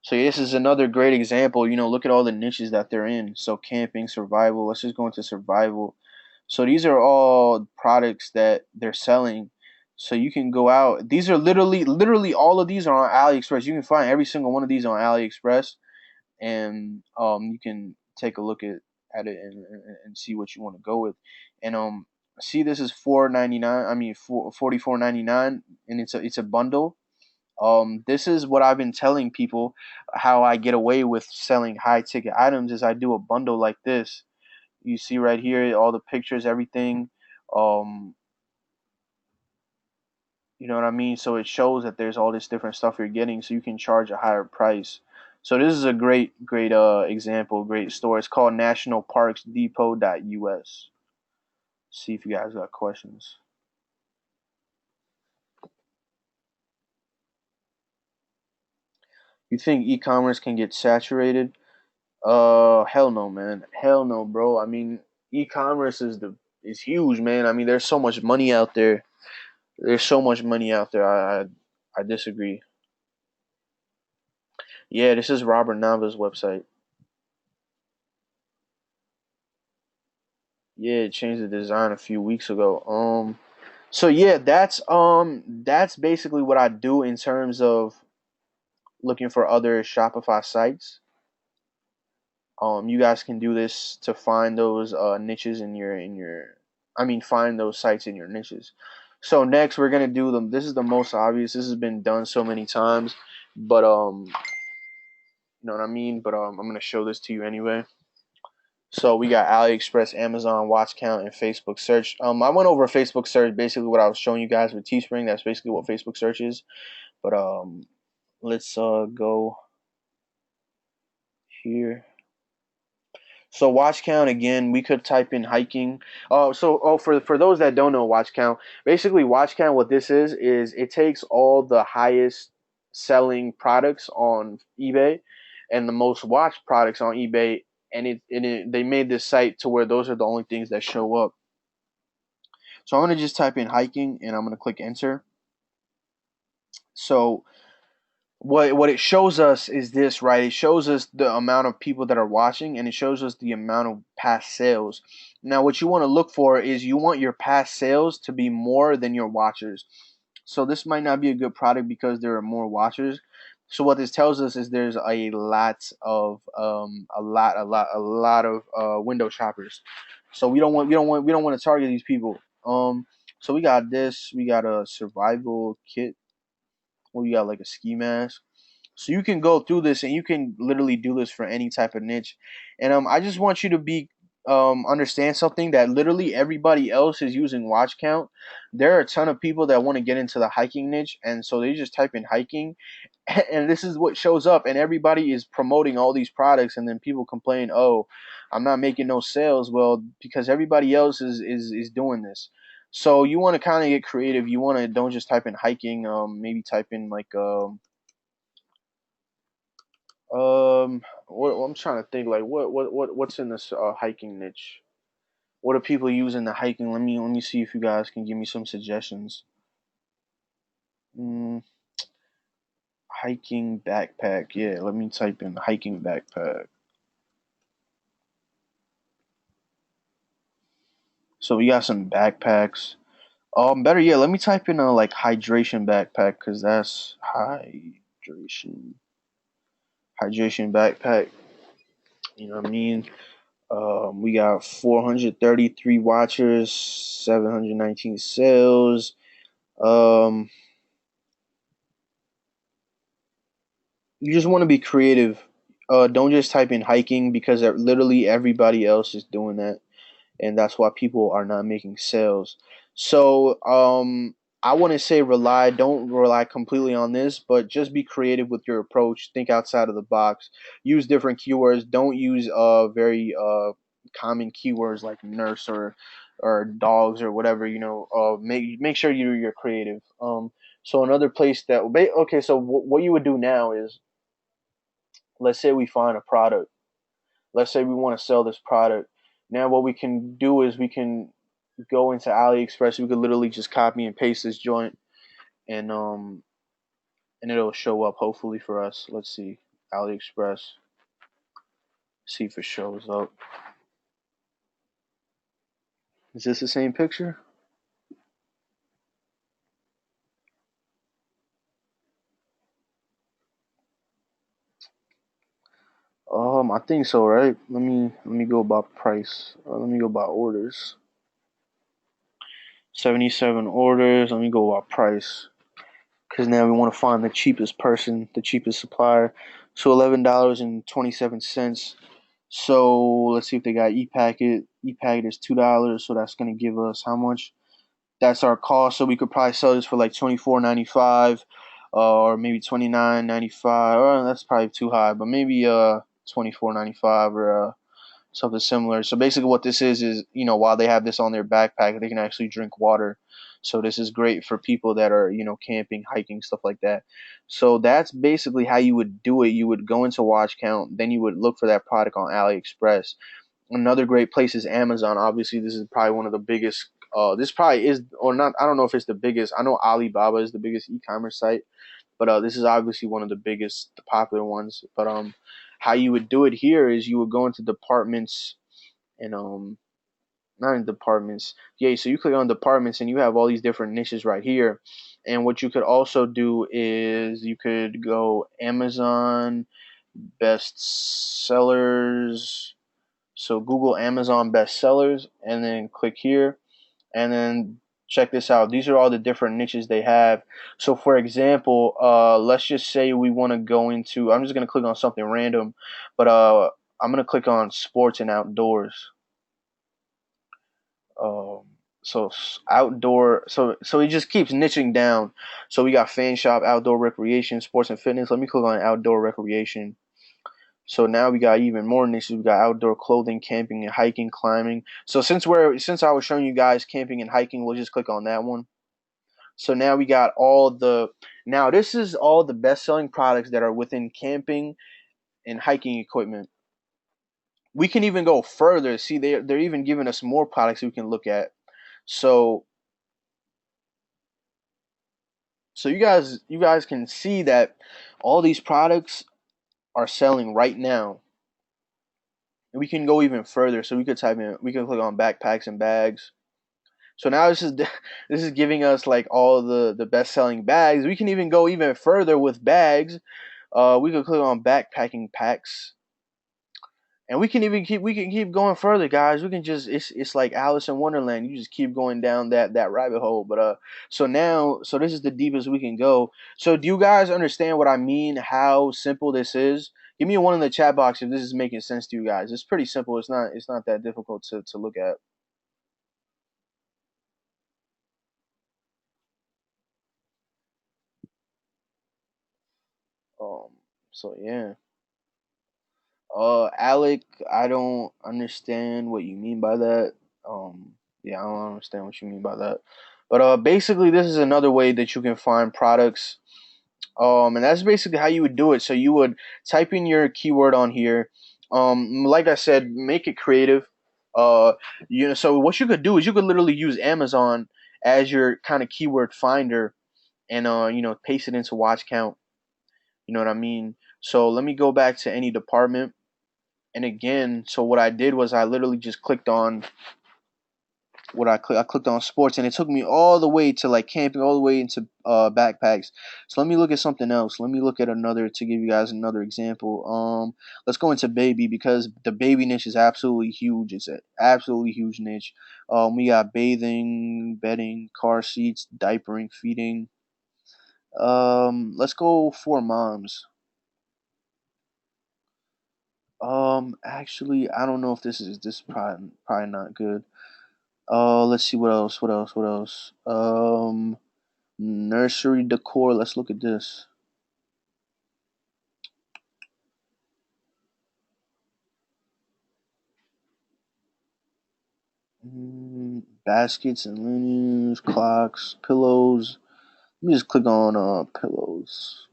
so this is another great example. Look at all the niches that they're in. So camping, survival. Let's just go into survival. So these are all products that they're selling. So you can go out. These are literally all of these are on AliExpress. You can find every single one of these on AliExpress, and you can take a look at it and see what you want to go with. And see, this is $4.99. I mean, 44.99, and it's a bundle. This is what I've been telling people how I get away with selling high ticket items is I do a bundle like this. You see right here all the pictures, everything. Um, you know what I mean? So it shows that there's all this different stuff you're getting, so you can charge a higher price. So this is a great example, great store. It's called nationalparksdepot.us. See if you guys got questions. You think e-commerce can get saturated? Hell no, man. Hell no, bro. I mean, e-commerce is huge, man. I mean, there's so much money out there. There's so much money out there. I disagree. Yeah, this is Robert Nava's website. Yeah, it changed the design a few weeks ago. So yeah, that's basically what I do in terms of looking for other Shopify sites. You guys can do this to find those niches I mean, find those sites in your niches. So next we're gonna do them. This is the most obvious. This has been done so many times, but you know what I mean. But I'm gonna show this to you anyway. So we got AliExpress, Amazon, watch count, and Facebook search. I went over Facebook search, basically what I was showing you guys with Teespring. That's basically what Facebook search is. But let's go here. So watch count again, we could type in hiking. For those that don't know watch count, basically watch count, what this is it takes all the highest selling products on eBay and the most watched products on eBay, and they made this site to where those are the only things that show up. So I'm gonna just type in hiking and I'm gonna click enter. So what it shows us is this, right? It shows us the amount of people that are watching, and it shows us the amount of past sales. Now what you want to look for is you want your past sales to be more than your watchers. So this might not be a good product because there are more watchers. So what this tells us is there's a lot of window shoppers. So we don't want to target these people. So we got a survival kit. We got like a ski mask. So you can go through this and you can literally do this for any type of niche. And I just want you to be understand something, that literally everybody else is using watch count. There are a ton of people that want to get into the hiking niche, and so they just type in hiking, and this is what shows up, and everybody is promoting all these products, and then people complain, "Oh, I'm not making no sales." Well, because everybody else is doing this. So you want to kind of get creative. You want to don't just type in hiking. Maybe type in like what I'm trying to think, like what's in this hiking niche? What are people using the hiking? Let me see if you guys can give me some suggestions. Mm, hiking backpack. Yeah, let me type in hiking backpack. So we got some backpacks. Better yet, let me type in a like hydration backpack, because that's hydration backpack. You know what I mean? We got 433 watchers, 719 sales. You just want to be creative. Don't just type in hiking because literally everybody else is doing that, and that's why people are not making sales. So, I wouldn't say don't rely completely on this, but just be creative with your approach. Think outside of the box. Use different keywords. Don't use very common keywords like nurse or dogs or whatever. Make sure you're creative. So another place that okay, so what you would do now is, let's say we find a product. Let's say we want to sell this product. Now what we can do is we can go into AliExpress. We could literally just copy and paste this joint, and it'll show up hopefully for us. Let's see, AliExpress. See if it shows up. Is this the same picture? I think so, right? Let me go by price. Let me go by orders. 77 orders. Let me go by price, because now we want to find the cheapest person, the cheapest supplier. So $11.27. So let's see if they got e-packet. E-packet is $2, so that's gonna give us how much? That's our cost. So we could probably sell this for like $24.95, or maybe $29.95. Or that's probably too high, but maybe $24.95 or something similar. So basically, what this is while they have this on their backpack, they can actually drink water. So this is great for people that are camping, hiking, stuff like that. So that's basically how you would do it. You would go into watch count, then you would look for that product on AliExpress. Another great place is Amazon. Obviously, this is probably one of the biggest. This probably is, or not. I don't know if it's the biggest. I know Alibaba is the biggest e-commerce site, but this is obviously one of the biggest, the popular ones. But how you would do it here is you would go into departments and not in departments. Yeah, so you click on departments and you have all these different niches right here. And what you could also do is you could go Amazon best sellers. So Google Amazon best sellers and then click here, and then check this out. These are all the different niches they have. So for example, let's just say we want to go into, I'm just going to click on something random, but I'm going to click on sports and outdoors. Um, so outdoor, so it just keeps niching down. So we got fan shop, outdoor recreation, sports and fitness. Let me click on outdoor recreation. So now we got even more niches. We got outdoor clothing, camping and hiking, climbing. So since I was showing you guys camping and hiking, we'll just click on that one. So now we got now this is all the best selling products that are within camping and hiking equipment. We can even go further. See, they're even giving us more products we can look at. So you guys can see that all these products are selling right now. And we can go even further. So we can click on backpacks and bags. So now this is giving us like all the best selling bags. We can even go even further with bags. We could click on backpacking packs, and we can keep going further, guys. We can just it's like Alice in Wonderland. You just keep going down that rabbit hole. But so this is the deepest we can go. So do you guys understand what I mean? How simple this is? Give me a one in the chat box if this is making sense to you guys. It's pretty simple. It's not that difficult to look at. Um. So yeah. Alec, I don't understand what you mean by that. Yeah, I don't understand what you mean by that. But basically, this is another way that you can find products. And that's basically how you would do it. So you would type in your keyword on here. Like I said, make it creative. Uh, so what you could do is you could literally use Amazon as your kind of keyword finder, and paste it into watch count. You know what I mean? So let me go back to any department. And again, so what I did was I literally just clicked on what I clicked. I clicked on sports, and it took me all the way to like camping, all the way into backpacks. So let me look at something else. Let me look at another to give you guys another example. Let's go into baby, because the baby niche is absolutely huge. It's an absolutely huge niche. We got bathing, bedding, car seats, diapering, feeding. Let's go for moms. Actually, I don't know if this is probably not good. Let's see what else. What else? What else? Nursery decor. Let's look at this. Baskets and linens, clocks, pillows. Let me just click on pillows.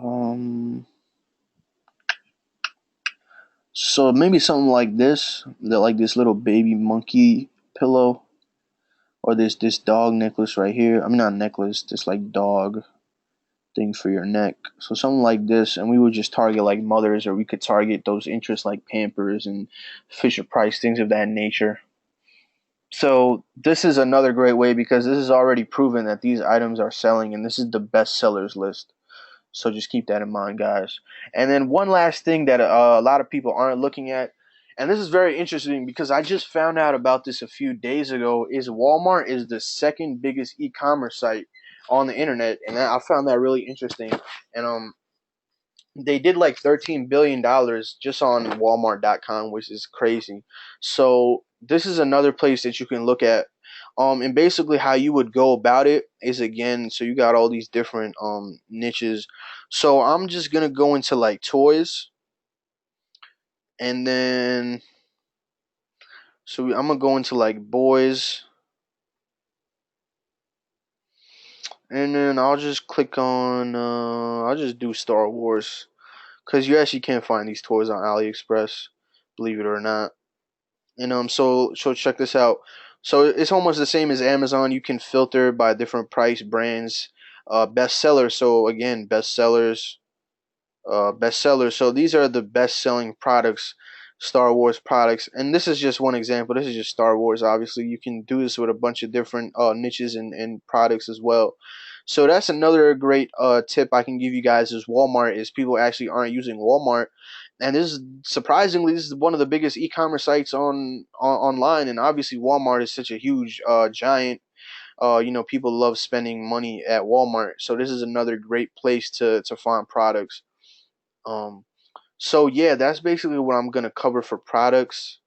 Um, so maybe something like this, that like this little baby monkey pillow, or this dog necklace right here. I mean, not necklace, this like dog thing for your neck. So something like this, and we would just target like mothers, or we could target those interests like Pampers and Fisher Price, things of that nature. So this is another great way, because this is already proven that these items are selling, and this is the best sellers list. So just keep that in mind, guys. And then one last thing that a lot of people aren't looking at, and this is very interesting because I just found out about this a few days ago, is Walmart is the second biggest e-commerce site on the internet, and I found that really interesting. And they did like $13 billion just on Walmart.com, which is crazy. So this is another place that you can look at. And basically how you would go about it is, again, so you got all these different niches. So I'm just gonna go into like toys, and then I'm gonna go into like boys, and then I'll just click on I'll just do Star Wars, because you actually can't find these toys on AliExpress, believe it or not. And so check this out. So it's almost the same as Amazon. You can filter by different price brands, bestsellers. So again, bestsellers. So these are the best selling products, Star Wars products. And this is just one example. This is just Star Wars. Obviously, you can do this with a bunch of different niches and products as well. So that's another great tip I can give you guys, is Walmart, is people actually aren't using Walmart. And this is surprisingly, this is one of the biggest e-commerce sites online, and obviously Walmart is such a huge giant. People love spending money at Walmart, so this is another great place to find products. Um, so yeah, that's basically what I'm gonna cover for products.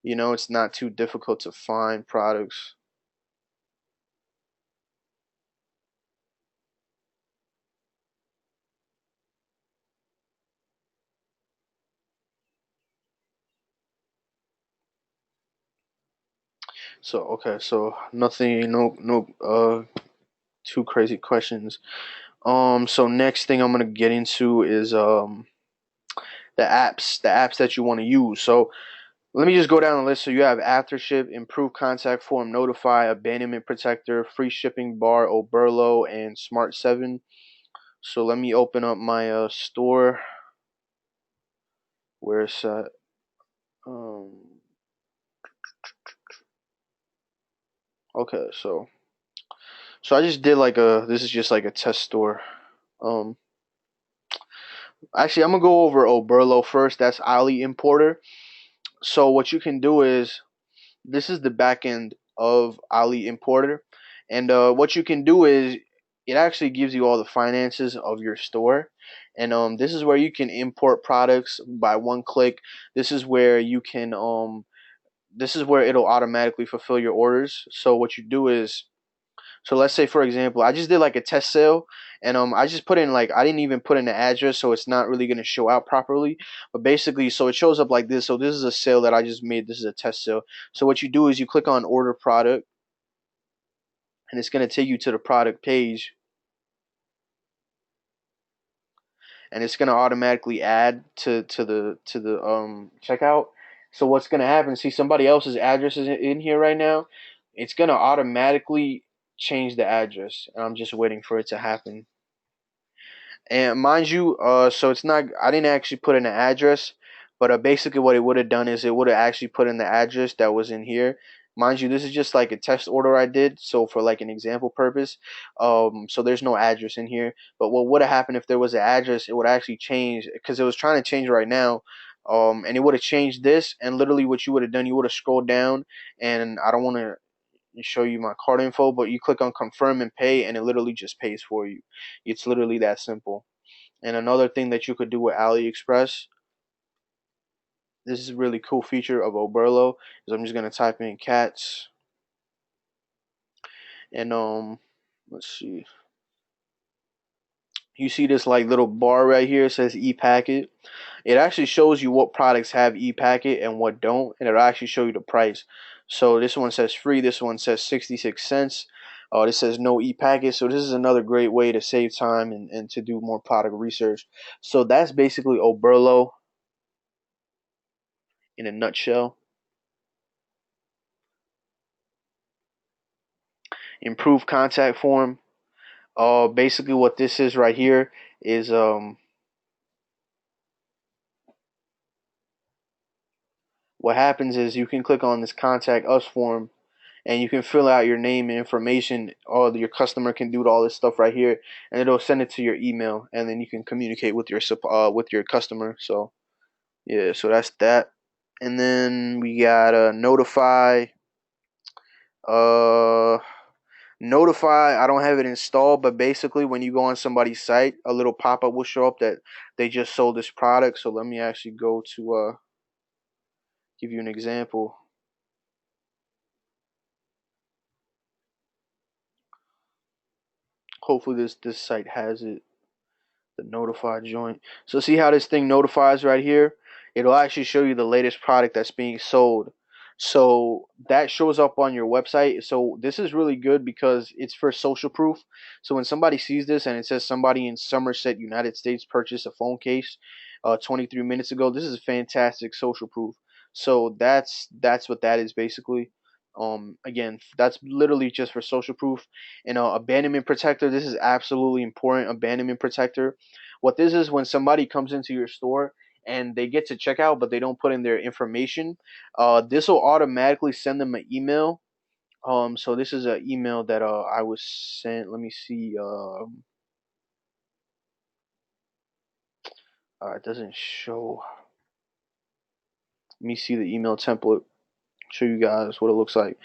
It's not too difficult to find products. So okay, so nothing, no, too crazy questions. So next thing I'm gonna get into is the apps that you want to use. So let me just go down the list. So you have Aftership, Improve Contact Form, Notify, Abandonment Protector, Free Shipping Bar, Oberlo, and Smart 7. So let me open up my store. Where it's at. Um, okay, so I just did like this is just like a test store. Um, Actually, I'm gonna go over Oberlo first. That's Ali Importer. So what you can do is, this is the back end of Ali Importer, and what you can do is, it actually gives you all the finances of your store, and this is where you can import products by one click. This is where you can this is where it'll automatically fulfill your orders. So what you do is, so let's say for example, I just did like a test sale, and I just put in, like, I didn't even put in the address, so it's not really gonna show out properly. But basically, so it shows up like this. So this is a sale that I just made. This is a test sale. So what you do is you click on order product, and it's gonna take you to the product page, and it's gonna automatically add to the checkout. So what's gonna happen? See, somebody else's address is in here right now. It's gonna automatically change the address, and I'm just waiting for it to happen. And mind you, so it's not. I didn't actually put in an address, But basically, what it would have done is it would have actually put in the address that was in here. Mind you, this is just like a test order I did, so for like an example purpose. So there's no address in here. But what would have happened if there was an address? It would actually change because it was trying to change right now. And it would have changed this, and literally what you would have done, you would have scrolled down, and I don't want to show you my card info, but you click on confirm and pay, and it literally just pays for you. It's literally that simple. And another thing that you could do with AliExpress, this is a really cool feature of Oberlo, is I'm just gonna type in cats, and let's see. You see this like little bar right here, it says e-packet. It actually shows you what products have e-packet and what don't, and it'll actually show you the price. So this one says free, this one says 66 cents. This says no e-packet. So this is another great way to save time and to do more product research. So that's basically Oberlo in a nutshell. Improve contact form. Basically what this is right here is what happens is you can click on this contact us form, and you can fill out your name and information. All your customer can do all this stuff right here, and it'll send it to your email, and then you can communicate with your customer. So yeah, so that's that. And then we got notify. Uh, notify. I don't have it installed, but basically when you go on somebody's site, a little pop up will show up that they just sold this product. So let me actually go to give you an example. Hopefully this site has it. The notify joint. So see how this thing notifies right here? It'll actually show you the latest product that's being sold. So that shows up on your website. So this is really good because it's for social proof. So when somebody sees this and it says somebody in Somerset, United States purchased a phone case 23 minutes ago, this is fantastic social proof. So that's what that is basically. Again, that's literally just for social proof. And abandonment protector, this is absolutely important. Abandonment protector, what this is, when somebody comes into your store and they get to checkout but they don't put in their information, this will automatically send them an email. So this is an email that I was sent. Let me see. It doesn't show. Let me see the email template. Show you guys what it looks like.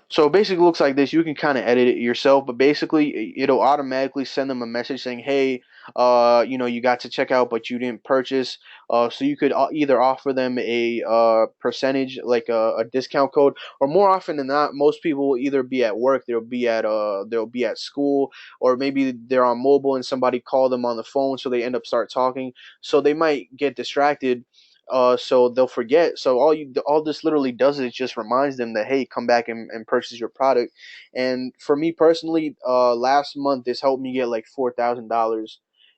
So basically, it looks like this. You can kind of edit it yourself, but basically, it'll automatically send them a message saying, "Hey, you got to check out, but you didn't purchase." So you could either offer them a percentage, like a discount code, or more often than not, most people will either be at work, they'll be at school, or maybe they're on mobile and somebody called them on the phone, so they end up start talking. So they might get distracted, so they'll forget. So all this literally does is it just reminds them that, hey, come back and purchase your product. And for me personally, last month this helped me get like $4,000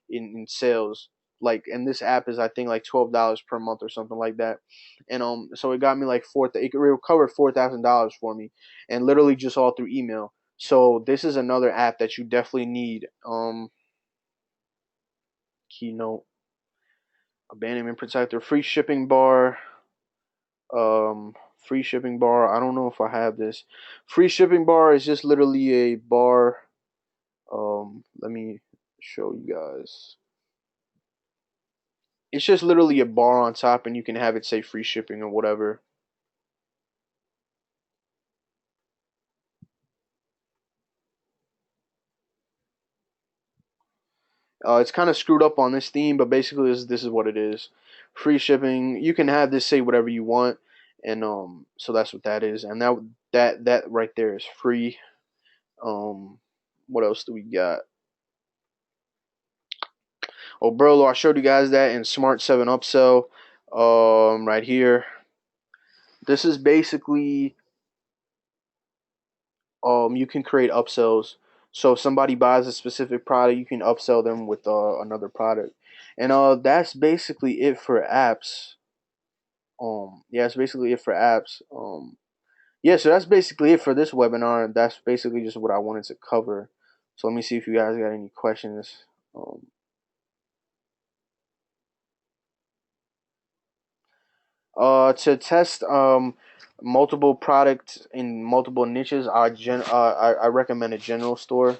in sales. Like, and this app is, I think, like $12 per month or something like that. And so it got me like it recovered $4,000 for me, and literally just all through email. So this is another app that you definitely need. Keynote, abandonment protector, free shipping bar. Free shipping bar. I don't know if I have this. Free shipping bar is just literally a bar. Let me show you guys. It's just literally a bar on top, and you can have it say free shipping or whatever. It's kind of screwed up on this theme, but basically this is what it is. Free shipping. You can have this say whatever you want, and so that's what that is. And that right there is free. What else do we got? Oh, Burlo, I showed you guys that in Smart 7 Upsell. Right here. This is basically, you can create upsells. So if somebody buys a specific product, you can upsell them with another product. And that's basically it for apps. Yeah, that's basically it for apps. Yeah, so that's basically it for this webinar. That's basically just what I wanted to cover. So let me see if you guys got any questions. Um, To test multiple products in multiple niches, I recommend a general store.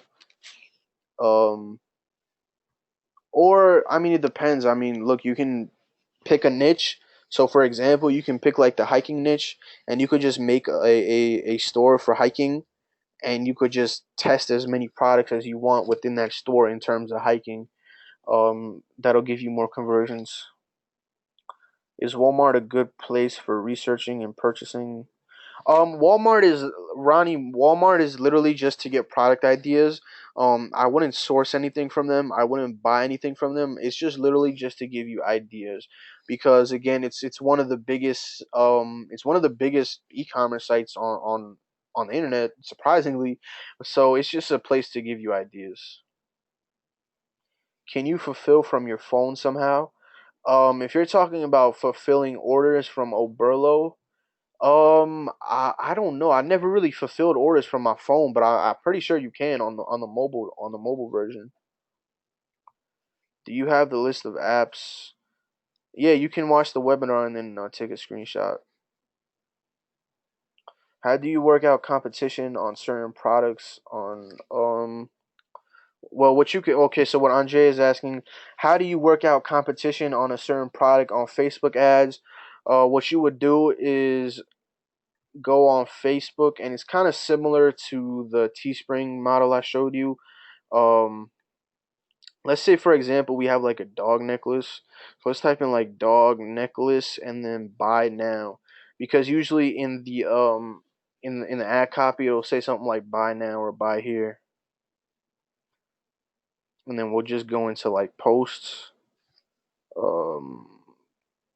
Um, or I mean, it depends. I mean, look, you can pick a niche. So, for example, you can pick like the hiking niche, and you could just make a store for hiking, and you could just test as many products as you want within that store in terms of hiking. That'll give you more conversions. Is Walmart a good place for researching and purchasing? Walmart is Ronnie. Walmart is literally just to get product ideas. I wouldn't source anything from them. I wouldn't buy anything from them. It's just literally just to give you ideas, because again, it's one of the biggest it's one of the biggest e-commerce sites on the internet. Surprisingly, so it's just a place to give you ideas. Can you fulfill from your phone somehow? If you're talking about fulfilling orders from Oberlo, I don't know. I never really fulfilled orders from my phone, but I'm pretty sure you can on the mobile version. Do you have the list of apps? Yeah, you can watch the webinar and then take a screenshot. How do you work out competition on certain products on well, what you could okay, so what Andre is asking, how do you work out competition on a certain product on Facebook ads? What you would do is go on Facebook, and it's kind of similar to the Teespring model I showed you. Um, let's say for example we have like a dog necklace. So let's type in like dog necklace and then buy now, because usually in the ad copy it'll say something like buy now or buy here, and then we'll just go into like posts, um,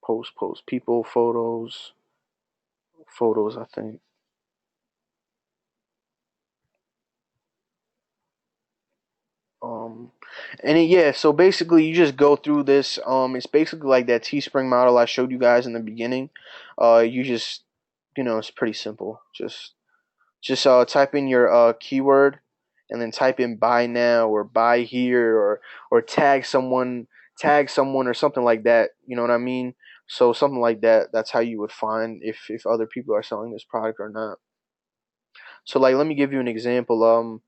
post people photos I think. Um, yeah, so basically you just go through this. It's basically like that Teespring model I showed you guys in the beginning. You just, it's pretty simple. Just type in your keyword, and then type in buy now or buy here, or tag someone or something like that. You know what I mean? So something like that. That's how you would find if other people are selling this product or not. So like, let me give you an example.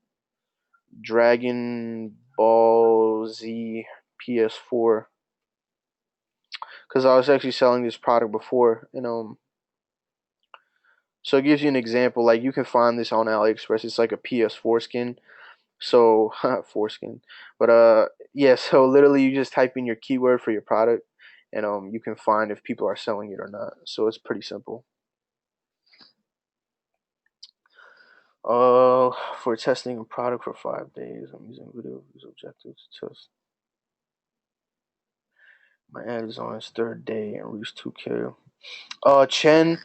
Dragon Ball Z PS4, because I was actually selling this product before, so it gives you an example. Like you can find this on AliExpress. It's like a PS4 skin. So foreskin, but yeah. So literally, you just type in your keyword for your product, and you can find if people are selling it or not. So it's pretty simple. Uh, for testing a product for 5 days, I'm using video views objectives to test. My ad is on its third day and reached 2K. Chen,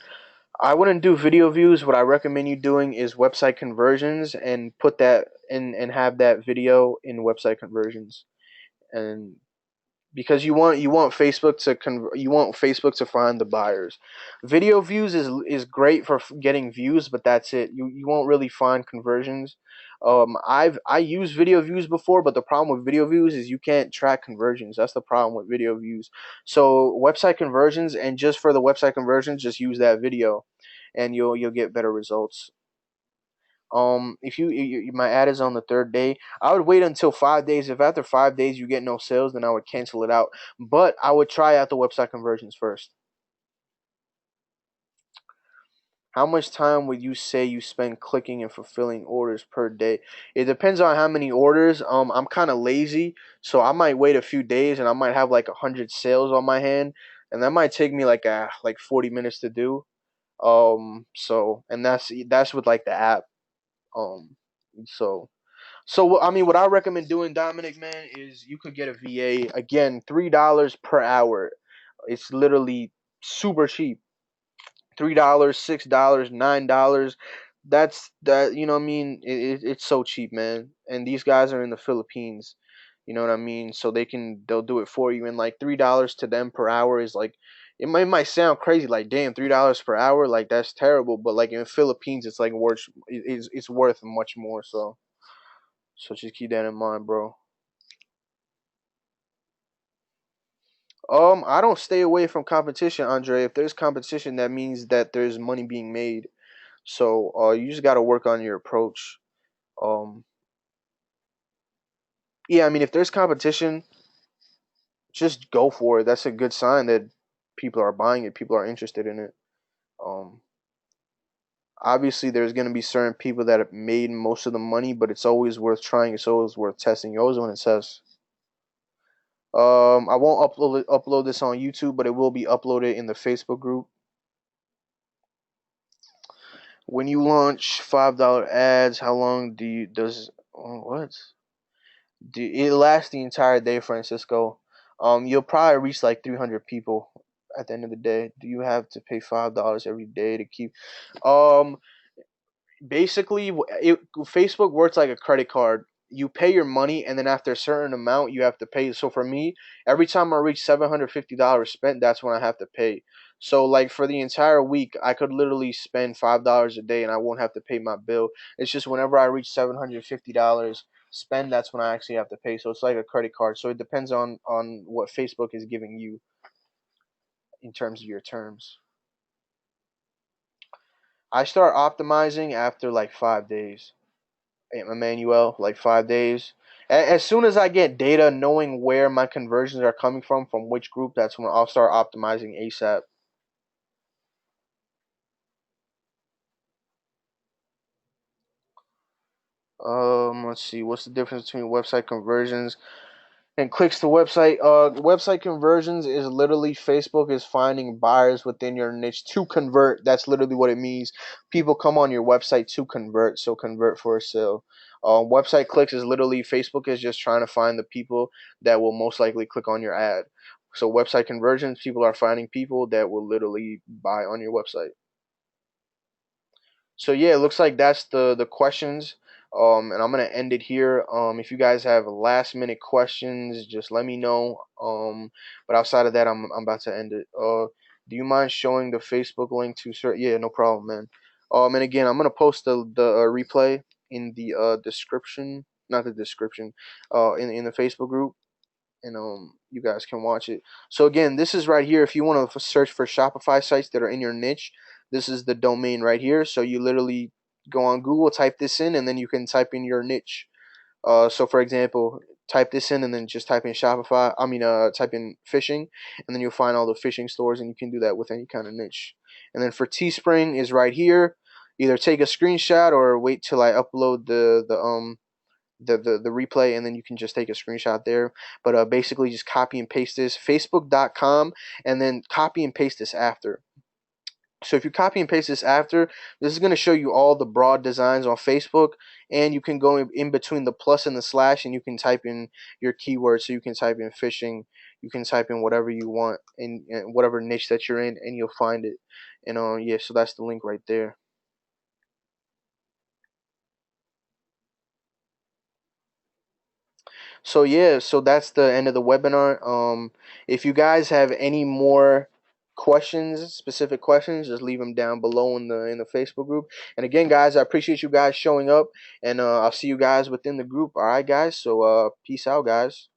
I wouldn't do video views. What I recommend you doing is website conversions, and put that in and have that video in website conversions. And because you want Facebook to find the buyers. Video views is great for getting views, but that's it. You won't really find conversions. I used video views before, but the problem with video views is you can't track conversions. That's the problem with video views. So website conversions, and just for the website conversions, just use that video, and you'll get better results. If my ad is on the third day, I would wait until 5 days. If after 5 days you get no sales, then I would cancel it out. But I would try out the website conversions first. How much time would you say you spend clicking and fulfilling orders per day? It depends on how many orders. I'm kind of lazy, so I might wait a few days, and I might have like 100 sales on my hand, and that might take me like 40 minutes to do. And that's with like the app. Um, so So I mean, what I recommend doing, Dominic, man, is you could get a VA again, $3 per hour. It's literally super cheap. $3, $6, $9. That's that. You know what I mean? It's so cheap, man. And these guys are in the Philippines. You know what I mean? So they'll do it for you. And like $3 to them per hour is like, it might sound crazy, like damn, $3 per hour, like that's terrible. But like in the Philippines, it's like it's worth much more. So just keep that in mind, bro. I don't stay away from competition, Andre. If there's competition, that means that there's money being made. So you just got to work on your approach. Um, yeah, I mean, if there's competition, just go for it. That's a good sign that people are buying it, people are interested in it. Um, Obviously, there's going to be certain people that have made most of the money, but it's always worth trying. It's always worth testing. You always want to test. I won't upload this on YouTube, but it will be uploaded in the Facebook group. When you launch $5 ads, how long does what? It lasts the entire day, Francisco. You'll probably reach like 300 people at the end of the day. Do you have to pay $5 every day to keep? Um, Basically, Facebook works like a credit card. You pay your money, and then after a certain amount, you have to pay. So for me, every time I reach $750 spent, that's when I have to pay. So like for the entire week, I could literally spend $5 a day, and I won't have to pay my bill. It's just whenever I reach $750 spend, that's when I actually have to pay. So it's like a credit card. So it depends on what Facebook is giving you in terms of your terms. I start optimizing after like 5 days. Emmanuel, like 5 days. As soon as I get data knowing where my conversions are coming from which group, that's when I'll start optimizing ASAP. Let's see, what's the difference between website conversions and clicks to website? Website conversions is literally Facebook is finding buyers within your niche to convert. That's literally what it means. People come on your website to convert, so convert for a sale. Website clicks is literally Facebook is just trying to find the people that will most likely click on your ad. So website conversions, people are finding people that will literally buy on your website. So yeah, it looks like that's the questions. And I'm gonna end it here. If you guys have last minute questions, just let me know. But outside of that, I'm about to end it. Do you mind showing the Facebook link to sir? Yeah, no problem, man. And again, I'm gonna post the replay in the description, not the description, in the Facebook group, and you guys can watch it. So again, this is right here. If you want to search for Shopify sites that are in your niche, this is the domain right here. So you literally go on Google, type this in, and then you can type in your niche. So for example, type this in and then just type in Shopify. Type in fishing, and then you'll find all the fishing stores, and you can do that with any kind of niche. And then for Teespring is right here. Either take a screenshot or wait till I upload the replay, and then you can just take a screenshot there. But basically just copy and paste this facebook.com, and then copy and paste this after. So if you copy and paste this after, this is going to show you all the broad designs on Facebook, and you can go in between the plus and the slash, and you can type in your keywords. So you can type in fishing, you can type in whatever you want in whatever niche that you're in, and you'll find it. And yeah, so that's the link right there. So yeah, so that's the end of the webinar. If you guys have any more questions, specific questions, just leave them down below in the Facebook group. And again, guys, I appreciate you guys showing up, and I'll see you guys within the group. All right, guys. So peace out, guys.